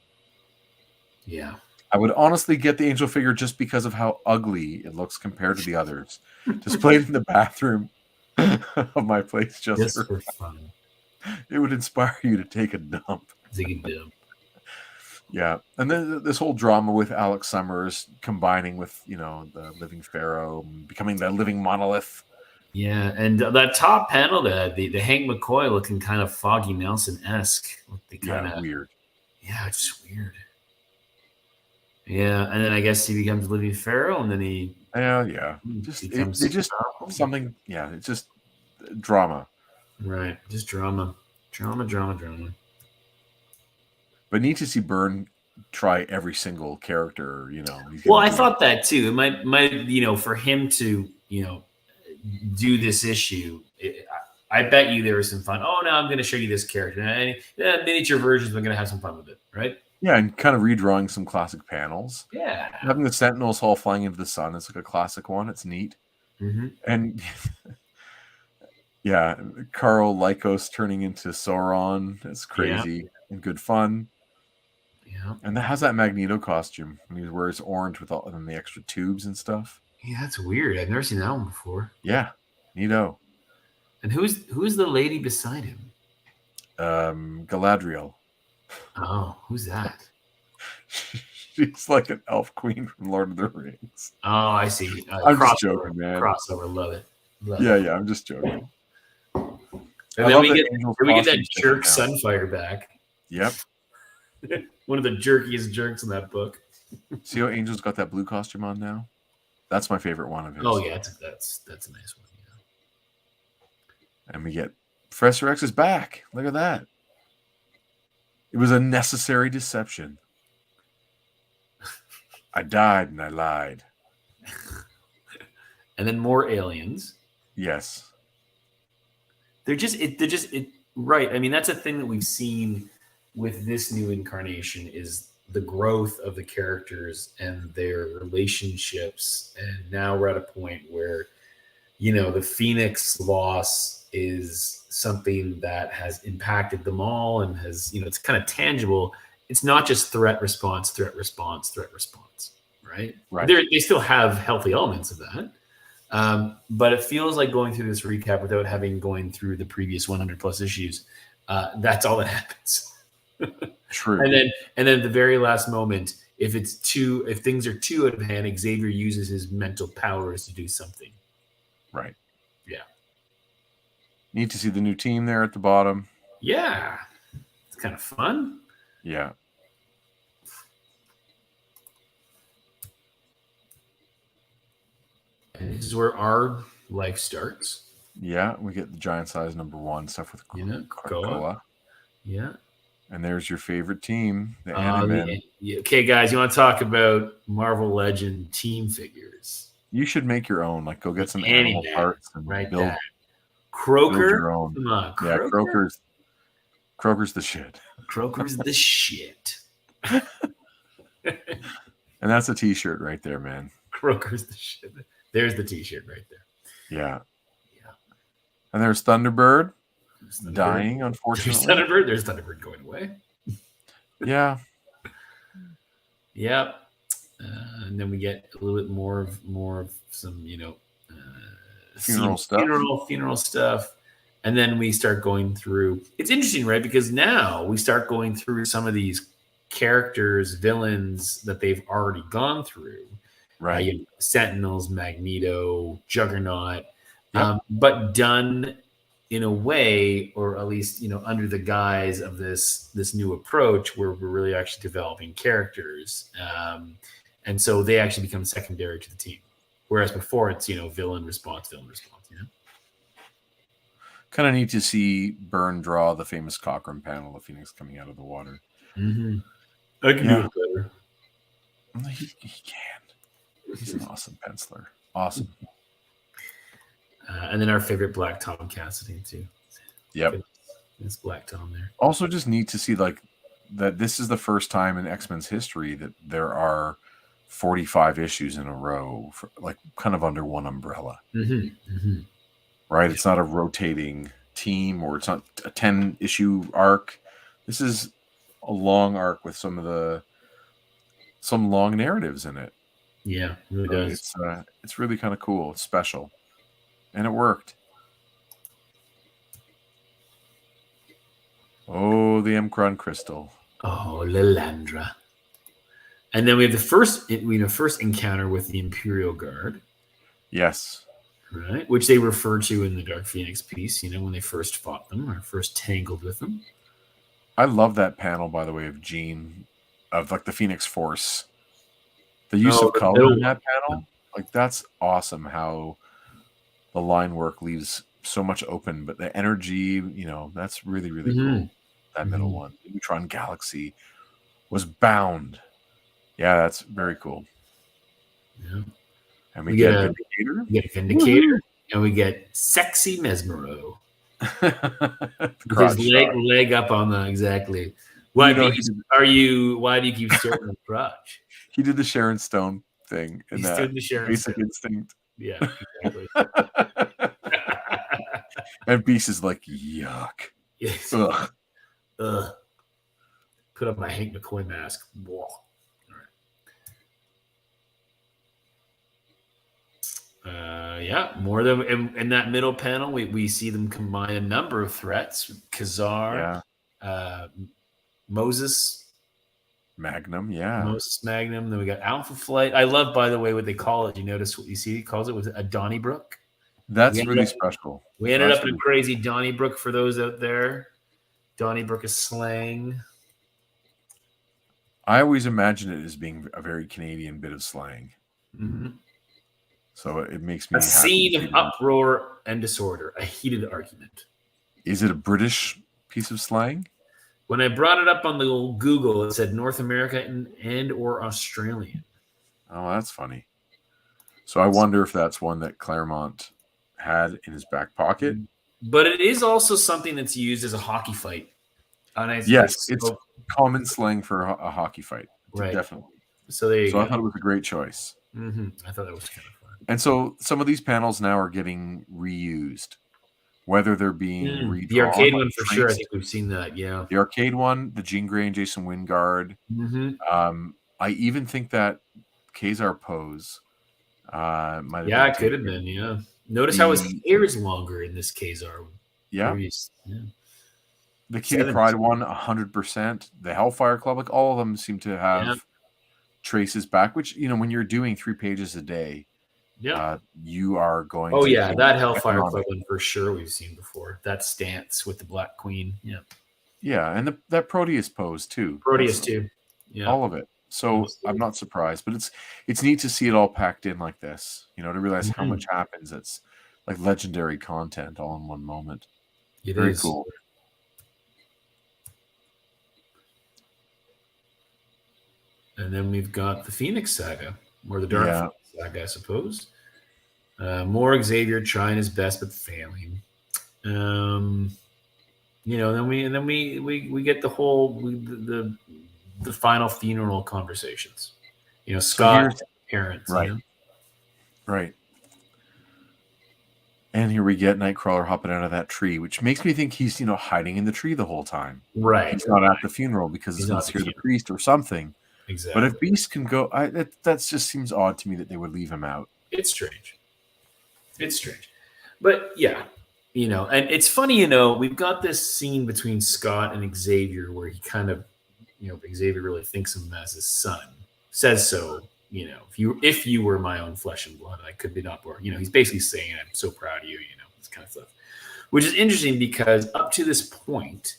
Yeah.
I would honestly get the Angel figure just because of how ugly it looks compared to the others. Displayed in the bathroom of my place just for
fun.
It would inspire you to take a dump. Yeah. And then this whole drama with Alex Summers combining with, the Living Pharaoh, becoming the living monolith.
Yeah. And that top panel, the Hank McCoy looking kind of Foggy Nelson-esque.
Weird.
Yeah, it's just weird. Yeah. And then I guess he becomes Living Pharaoh, and then he...
Yeah. It's just something... Yeah, it's just drama.
Right. Just drama. Drama.
But need to see Byrne try every single character,
Well, I thought that too. It might for him to, do this issue. I bet you there was some fun. Oh, now I'm going to show you this character. And miniature versions, we're going to have some fun with it, right?
Yeah, and kind of redrawing some classic panels.
Yeah.
Having the Sentinels all flying into the sun is like a classic one. It's neat.
Mm-hmm.
And... yeah, Carl Lycos turning into Sauron. It's crazy and good fun.
Yeah.
And how's that Magneto costume? When he wears orange with all the extra tubes and stuff.
Yeah, that's weird. I've never seen that one before.
Yeah, neato.
And who's the lady beside him?
Galadriel.
Oh, who's that?
She's like an elf queen from Lord of the Rings.
Oh, I see.
I'm just joking, man.
Crossover, love it.
Yeah, I'm just joking.
And then we get that jerk Sunfire back.
Yep.
One of the jerkiest jerks in that book.
See how Angel's got that blue costume on now? That's my favorite one of his.
Oh yeah, that's a nice one. Yeah.
And we get Professor X is back. Look at that. It was a necessary deception. I died and I lied.
And then more aliens.
Yes.
They're just right. I mean, that's a thing that we've seen with this new incarnation is the growth of the characters and their relationships. And now we're at a point where, the Phoenix loss is something that has impacted them all and has, it's kind of tangible. It's not just threat response, right?
Right.
They still have healthy elements of that. But it feels like going through this recap without having going through the previous 100 plus issues. That's all that happens.
True.
And then at the very last moment, if things are too out of hand, Xavier uses his mental powers to do something.
Right.
Yeah.
Need to see the new team there at the bottom.
Yeah. It's kind of fun.
Yeah.
And this is where our life starts.
Yeah, we get the giant size #1 stuff with Krakoa.
Yeah.
And there's your favorite team, the Animen.
Okay, guys, you want to talk about Marvel Legend team figures?
You should make your own. Like, go get some
Animen,
animal parts and build
Croker.
your own.
Come on,
yeah,
Croker?
Croker's the shit.
Croker's the shit.
And that's a T-shirt right there, man.
Croker's the shit. There's the T-shirt right there.
Yeah. And there's Thunderbird dying, unfortunately.
There's Thunderbird going away.
Yeah.
Yep. And then we get a little bit more of some,
funeral
stuff. And then we start going through. It's interesting, right? Because now we start going through some of these characters, villains that they've already gone through.
Right.
Sentinels, Magneto, Juggernaut. Yep. But done in a way, or at least under the guise of this new approach, where we're really actually developing characters, and so they actually become secondary to the team. Whereas before, it's villain response.
Kind of neat to see Byrne draw the famous Cochrane panel of Phoenix coming out of the water.
Mm-hmm. I can do it better.
He can. He's an awesome penciler. Awesome.
And then our favorite Black Tom Cassidy too.
Yep.
It's Black Tom there.
Also just neat to see that this is the first time in X-Men's history that there are 45 issues in a row, for, kind of under one umbrella.
Mm-hmm. Mm-hmm.
Right? It's not a rotating team, or it's not a 10-issue arc. This is a long arc with some long narratives in it.
Yeah, it really does.
It's really kind of cool. It's special. And it worked. Oh, the M'Krun crystal.
Oh, Lilandra. And then we have the first encounter with the Imperial Guard.
Yes.
Right, which they refer to in the Dark Phoenix piece, when they first fought them or first tangled with them.
I love that panel, by the way, of Jean, of the Phoenix Force. The use of color in that panel, that's awesome. How the line work leaves so much open, but the energy, that's really, really cool. That middle one, the Neutron Galaxy, was bound. Yeah, that's very cool.
Yeah.
And we get a Vindicator.
We get Vindicator, and we get Sexy Mesmero. His leg up on the exactly. Why do you keep staring at the crotch?
He did the Sharon Stone thing in that Basic Instinct.
Yeah, exactly.
And Beast is like, yuck.
Yes.
Ugh.
Put up my Hank McCoy mask. Whoa. All right. More than in that middle panel, we see them combine a number of threats. Khazar, Moses
Magnum,
Moses Magnum. Then we got Alpha Flight. I love, by the way, what they call it. You notice what you see? He calls it was a Donnybrook.
That's really special.
We ended up in a crazy Donnybrook for those out there. Donnybrook is slang.
I always imagine it as being a very Canadian bit of slang.
Mm-hmm.
So it makes me
a scene of uproar and disorder, a heated argument.
Is it a British piece of slang?
When I brought it up on the old Google, it said North America and or Australian.
Oh, that's funny. So I wonder if that's one that Claremont had in his back pocket.
But it is also something that's used as a hockey fight.
Yes, it's common slang for a hockey fight.
Right.
Definitely.
So there you go.
I thought it was a great choice.
Mm-hmm. I thought that was kind of fun.
And so some of these panels now are getting reused, whether they're being redrawn.
The arcade one for sure. I think we've seen that. Yeah.
The arcade one, the Jean Grey and Jason Wingard.
Mm-hmm.
I even think that Khazar pose might have been.
Yeah, it could have been. Yeah. Notice how his hair is longer in this Khazar.
Yeah. The Kitty Pryde one, 100%. The Hellfire Club, all of them seem to have traces back, which, when you're doing 3 pages a day,
Yeah.
You are going
Oh,
to.
yeah. That Hellfire Club one for sure we've seen before. That stance with the Black Queen. Yeah.
Yeah. And that Proteus pose, too.
Proteus, too. Yeah.
All of it. So
Absolutely.
I'm not surprised, but it's neat to see it all packed in like this, to realize how much happens. It's like legendary content all in one moment. Very cool.
And then we've got the Phoenix Saga, or the Dark Phoenix Saga, I suppose. More Xavier trying his best but failing. Then we get the whole the final funeral conversations. Scott, parents,
right, right. And here we get Nightcrawler hopping out of that tree, which makes me think he's hiding in the tree the whole time.
Right,
he's not at the funeral because he's going to scare the priest or something.
Exactly.
But if Beast can go, that just seems odd to me that they would leave him out.
It's strange. But yeah, and it's funny, we've got this scene between Scott and Xavier where he kind of, Xavier really thinks of him as his son, says so, if you were my own flesh and blood, I could be not born. He's basically saying, I'm so proud of you, this kind of stuff, which is interesting because up to this point,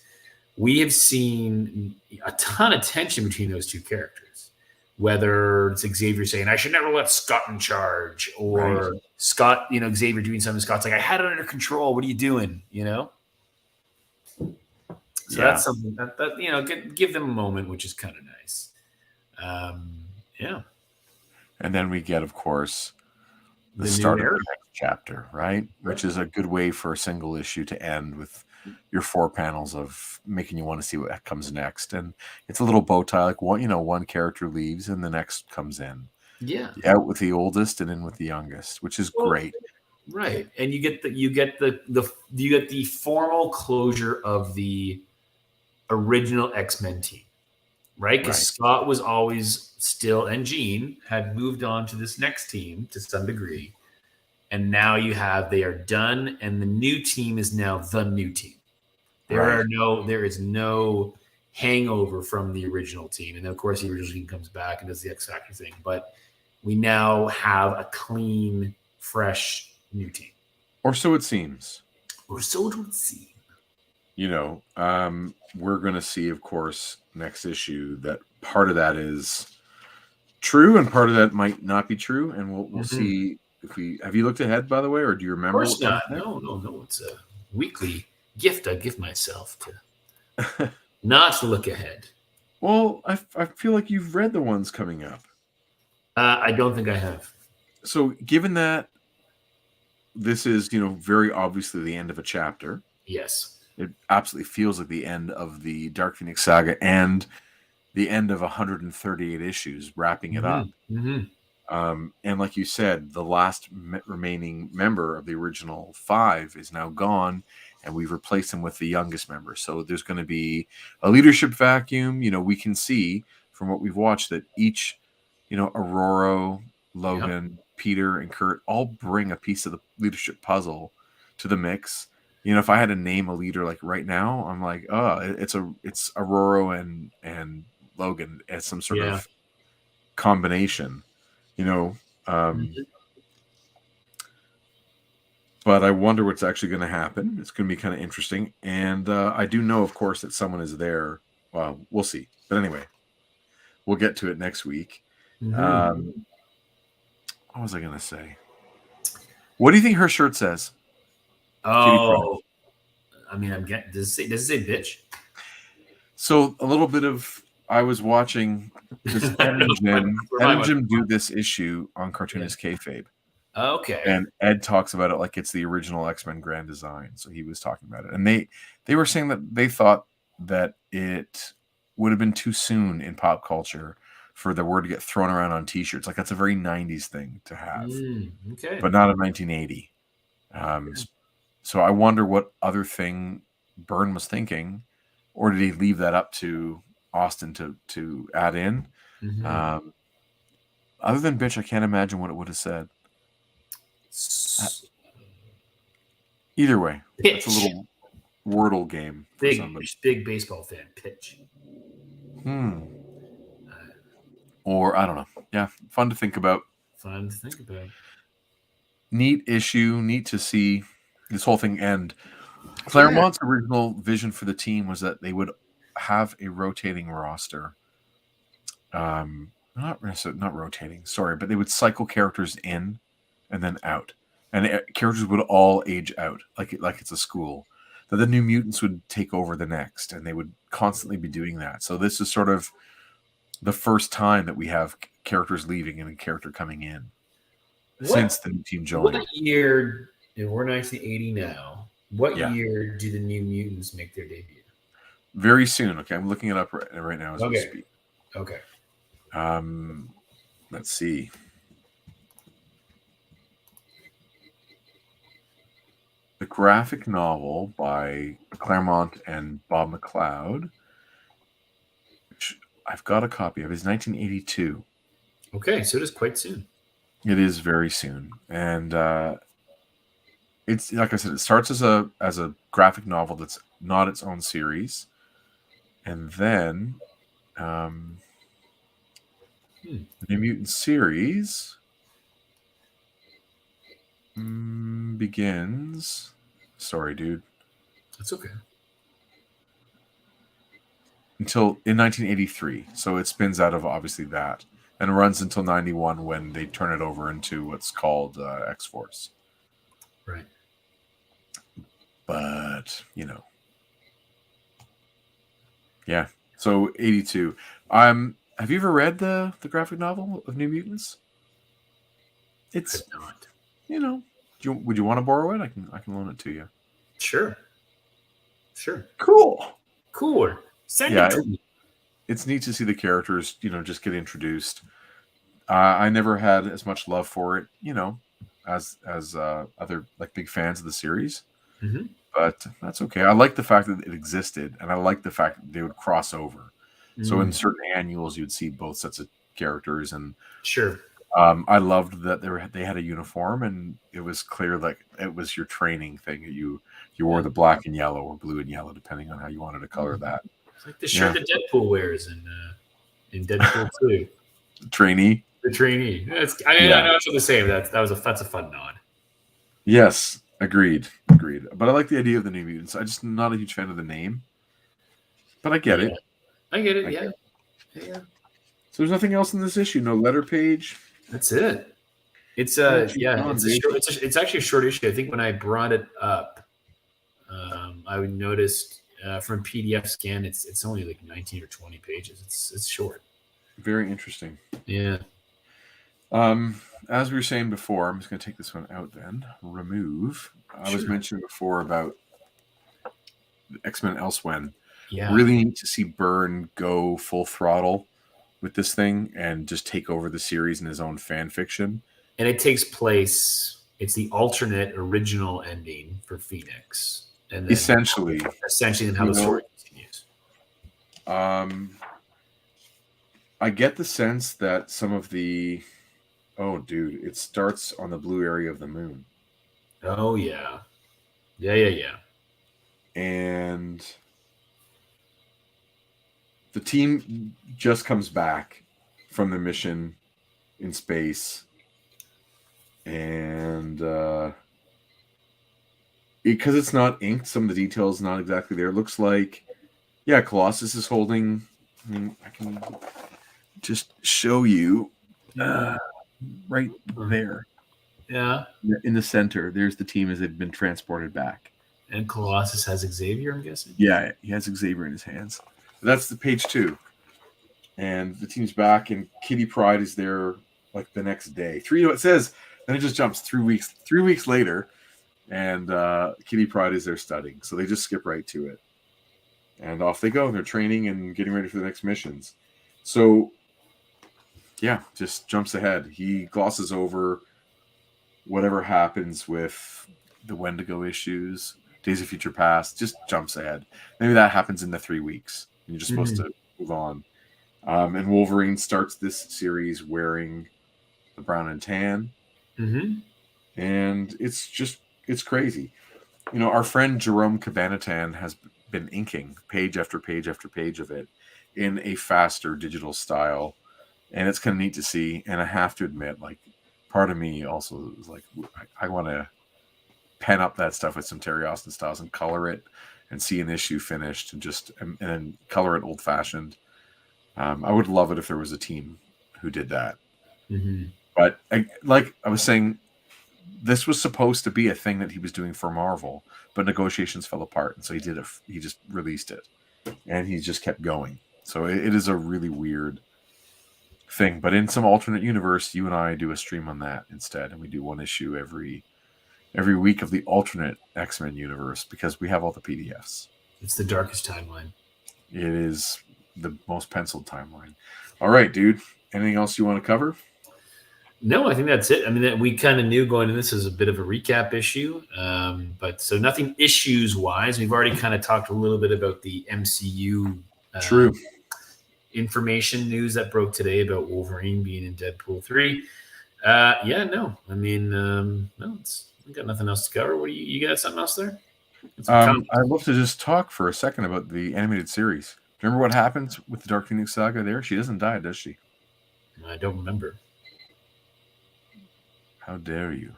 we have seen a ton of tension between those two characters, whether it's Xavier saying, I should never let Scott in charge, or Scott, Xavier doing something. Scott's like, I had it under control. What are you doing? So that's something that give them a moment, which is kind of nice.
And then we get, of course, the start of the next chapter, right? Which is a good way for a single issue to end with your 4 panels of making you want to see what comes next. And it's a little bow tie, like one character leaves and the next comes in.
Yeah.
Out with the oldest and in with the youngest, which is great.
Right. And you get the formal closure of the original X-Men team. Right? Because Scott was always still, and Jean had moved on to this next team to some degree. And now they are done, and the new team is now the new team. There is no hangover from the original team. And then, of course, the original team comes back and does the X Factor thing. But we now have a clean, fresh new team.
Or so it seems.
Or so it would seem.
We're going to see, of course, next issue that part of that is true and part of that might not be true. And we'll see have you looked ahead, by the way, or do you remember?
Of course not. No. It's a weekly gift I give myself to not to look ahead.
Well, I feel like you've read the ones coming up.
I don't think I have.
So given that this is, very obviously the end of a chapter.
Yes.
It absolutely feels like the end of the Dark Phoenix Saga and the end of 138 issues, wrapping it up. And like you said, the last remaining member of the original 5 is now gone, and we've replaced him with the youngest member. So there's going to be a leadership vacuum. We can see from what we've watched that each, Aurora, Logan, Peter, and Kurt all bring a piece of the leadership puzzle to the mix. If I had to name a leader like right now, I'm like, it's Aurora and Logan as some sort of combination, But I wonder what's actually going to happen. It's going to be kind of interesting. And I do know, of course, that someone is there. Well, we'll see. But anyway, we'll get to it next week. What was I going to say? What do you think her shirt says?
Oh, I mean, does it say bitch?
So a little bit of, I was watching Ed and Jim do this issue on Cartoonist Kayfabe.
Okay.
And Ed talks about it like it's the original X-Men Grand Design. So he was talking about it. And they were saying that they thought that it would have been too soon in pop culture for the word to get thrown around on T-shirts. Like that's a very 90s thing to have.
Okay.
But not in 1980. So I wonder what other thing Byrne was thinking, or did he leave that up to Austin to add in? Other than bitch, I can't imagine what it would have said. Either way,
pitch.
It's a little Wordle game.
Big baseball fan. Pitch.
Or I don't know. Yeah, fun to think about. neat issue. Neat to see this whole thing end. Claremont's original vision for the team was that they would have a rotating roster. Not rotating, sorry, but they would cycle characters in and then out, and characters would all age out like it's a school. That the New Mutants would take over the next, and they would constantly be doing that. So this is sort of the first time that we have characters leaving and a character coming in since the new team joined.
What year? We're 1980 now. What year do the New Mutants make their debut?
Very soon. Okay, I'm looking it up right now as we speak.
Okay.
Let's see. The graphic novel by Claremont and Bob McLeod, which I've got a copy of, is 1982.
Okay, so it is quite soon.
It is very soon, and it's like I said, it starts as a graphic novel that's not its own series, and then the New Mutant series begins. Sorry, dude.
That's okay.
Until in 1983, so it spins out of obviously that and runs until 91 when they turn it over into what's called X-Force.
Right.
But yeah. So 82. Have you ever read the graphic novel of New Mutants? It's
not.
Would you want to borrow it? I can loan it to you.
Sure.
Cool.
Send it to me.
It's neat to see the characters, just get introduced. I never had as much love for it, as other like big fans of the series.
Mm-hmm.
But that's okay. I like the fact that it existed, and I like the fact that they would cross over. So in certain annuals, you'd see both sets of characters, and
sure.
I loved that they had a uniform, and it was clear like it was your training thing. You wore the black and yellow or blue and yellow, depending on how you wanted to color that.
It's like the shirt that Deadpool wears in Deadpool 2.
Trainee.
The trainee. I know it's the same. That's a fun nod.
Yes, agreed. But I like the idea of the New Mutants. I'm just not a huge fan of the name, but I get it.
I get it. Yeah.
So there's nothing else in this issue. No letter page.
That's it. It's it's actually a short issue. I think when I brought it up, I noticed from PDF scan, it's only like 19 or 20 pages. It's short.
Very interesting.
Yeah.
As we were saying before, I'm just going to take this one out then. Remove. I was mentioning before about X-Men Elsewhen.
Yeah.
Really need to see Byrne go full throttle with this thing and just take over the series in his own fan fiction.
And it takes place, it's the alternate original ending for Phoenix. And then
essentially
and how the story continues.
I get the sense that some of the it starts on the blue area of the moon.
Oh yeah. Yeah.
And the team just comes back from the mission in space, and because it's not inked, some of the details not exactly there. It looks like, Colossus is holding. I can just show you right there.
Yeah,
in the center. There's the team as they've been transported back.
And Colossus has Xavier, I'm guessing.
Yeah, he has Xavier in his hands. That's the page 2. And the team's back, and Kitty Pryde is there like the next day. It says, then it just jumps 3 weeks. 3 weeks later, and Kitty Pryde is there studying. So they just skip right to it. And off they go, and they're training and getting ready for the next missions. So, just jumps ahead. He glosses over whatever happens with the Wendigo issues, Days of Future Past, just jumps ahead. Maybe that happens in the 3 weeks. And you're just supposed to move on. And Wolverine starts this series wearing the brown and tan.
Mm-hmm.
And it's crazy. Our friend Jerome Cabanatan has been inking page after page after page of it in a faster digital style. And it's kind of neat to see. And I have to admit, like, part of me also is like, I want to pen up that stuff with some Terry Austin styles and color it and see an issue finished and then color it old fashioned. I would love it if there was a team who did that.
Mm-hmm.
But like I was saying, this was supposed to be a thing that he was doing for Marvel, but negotiations fell apart, and so he did it. He just released it, and he just kept going. So it is a really weird thing. But in some alternate universe, you and I do a stream on that instead, and we do one issue every week of the alternate X-Men universe because we have all the PDFs.
It's the darkest timeline.
It is the most penciled timeline. All right, dude. Anything else you want to cover?
No, I think that's it. I mean, we kind of knew going into this as a bit of a recap issue, but so nothing issues-wise. We've already kind of talked a little bit about the MCU
True
information news that broke today about Wolverine being in Deadpool 3. No. I mean, no, we got nothing else to cover. What do you got? Something else there?
I'd love to just talk for a second about the animated series. Remember what happens with the Dark Phoenix Saga there? She doesn't die, does she?
I don't remember.
How dare you?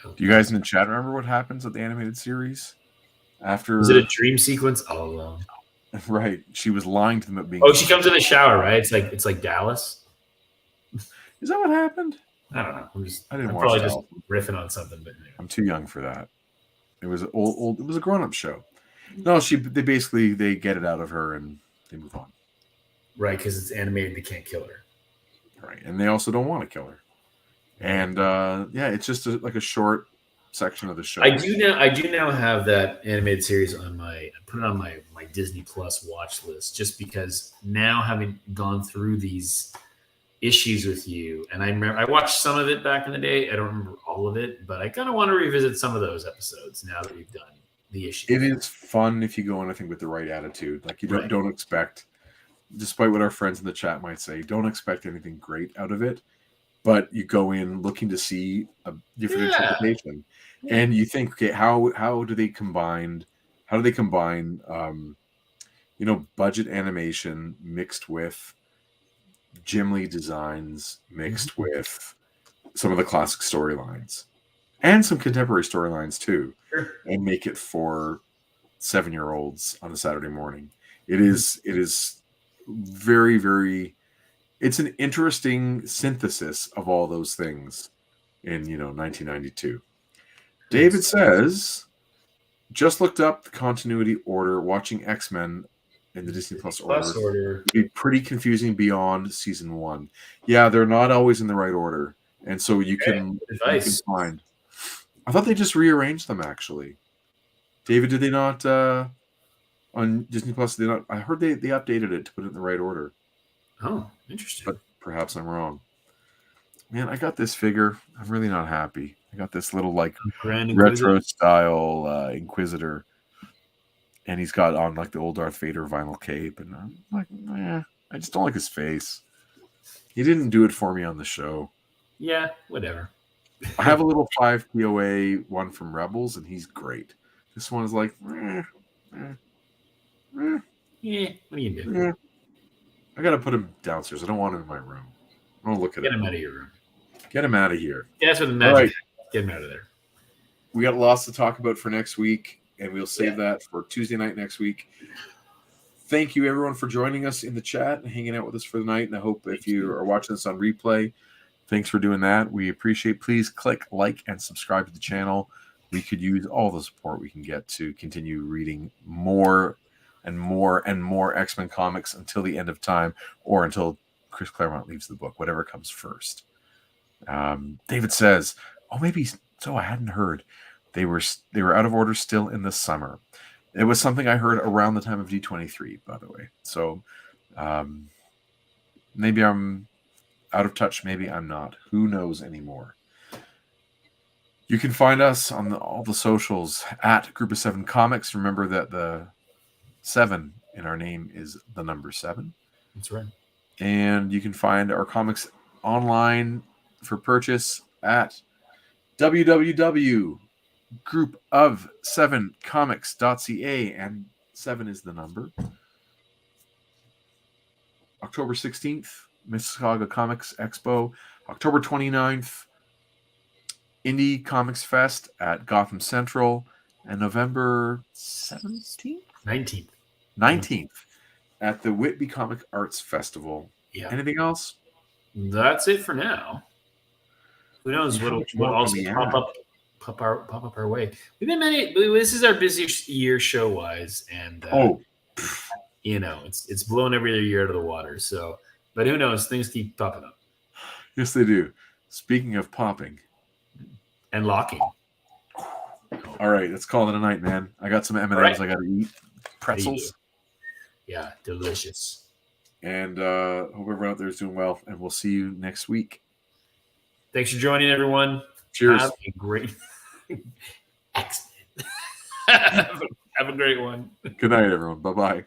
Do you guys in the chat remember what happens at the animated series? After
is it a dream sequence all along?
Right. She was lying to them about being.
Oh, she comes in the shower, right? It's like Dallas.
Is that what happened?
I don't know.
I'm
probably just riffing on something, but anyway.
I'm too young for that. It was old. It was a grown-up show. No, they get it out of her and they move on.
Right, because it's animated. They can't kill her.
Right, and they also don't want to kill her. And it's just like a short section of the show.
I do now have that animated series on I put it on my Disney Plus watch list just because now having gone through these issues with you, and I remember I watched some of it back in the day. I don't remember all of it, but I kind of want to revisit some of those episodes now that we've done the issue.
It is fun if you go in, I think, with the right attitude. Like you don't expect, despite what our friends in the chat might say, don't expect anything great out of it. But you go in looking to see a different interpretation, and you think, okay, how do they combine? How do they combine? Budget animation mixed with Jim Lee designs, mixed with some of the classic storylines, and some contemporary storylines too, and make it for 7-year-olds on a Saturday morning. It is very, very. It's an interesting synthesis of all those things in 1992. David says, just looked up the continuity order. Watching X-Men in the Disney Plus order would be pretty confusing beyond season 1. Yeah, they're not always in the right order, and so you can find. I thought they just rearranged them actually. David, did they not on Disney Plus? They not? I heard they updated it to put it in the right order.
Oh, interesting.
But perhaps I'm wrong. Man, I got this figure. I'm really not happy. I got this little retro style Inquisitor, and he's got on like the old Darth Vader vinyl cape, and I'm like, I just don't like his face. He didn't do it for me on the show.
Yeah, whatever.
I have a little 5 POA one from Rebels, and he's great. This one is like,
what do you do?
I gotta put him downstairs. I don't want him in my room. I don't look at him.
Get him out of your room.
Get him out of here.
Yeah, that's what the magic. Right. Get him out of there.
We got lots to talk about for next week, and we'll save that for Tuesday night next week. Thank you, everyone, for joining us in the chat and hanging out with us for the night. And I hope if you are watching this on replay, thanks for doing that. We appreciate. Please click like and subscribe to the channel. We could use all the support we can get to continue reading more and more and more X-Men comics until the end of time, or until Chris Claremont leaves the book, whatever comes first. David says, maybe so. I hadn't heard they were out of order still in the summer. It was something I heard around the time of D23, by the way. So maybe I'm out of touch. Maybe I'm not. Who knows anymore? You can find us on all the socials at Group of 7 Comics. Remember that the 7 in our name is the number 7.
That's right. And
you can find our comics online for purchase at www.groupof7comics.ca, and 7 is the number. October 16th, Mississauga Comics Expo. October 29th, Indie Comics Fest at Gotham Central, and November 17th? 19th at the Whitby Comic Arts Festival.
Yeah.
Anything else?
That's it for now. Who knows what also pop up our way. We've been this is our busiest year show wise, and it's blown every year out of the water. So, but who knows? Things keep popping up.
Yes, they do. Speaking of popping
and locking.
All right, let's call it a night, man. I got some M&Ms I got to eat. Pretzels.
Yeah, delicious.
And hope everyone out there is doing well, and we'll see you next week.
Thanks for joining, everyone.
Cheers.
Have a great X-Men. Have a great one.
Good night, everyone. Bye-bye.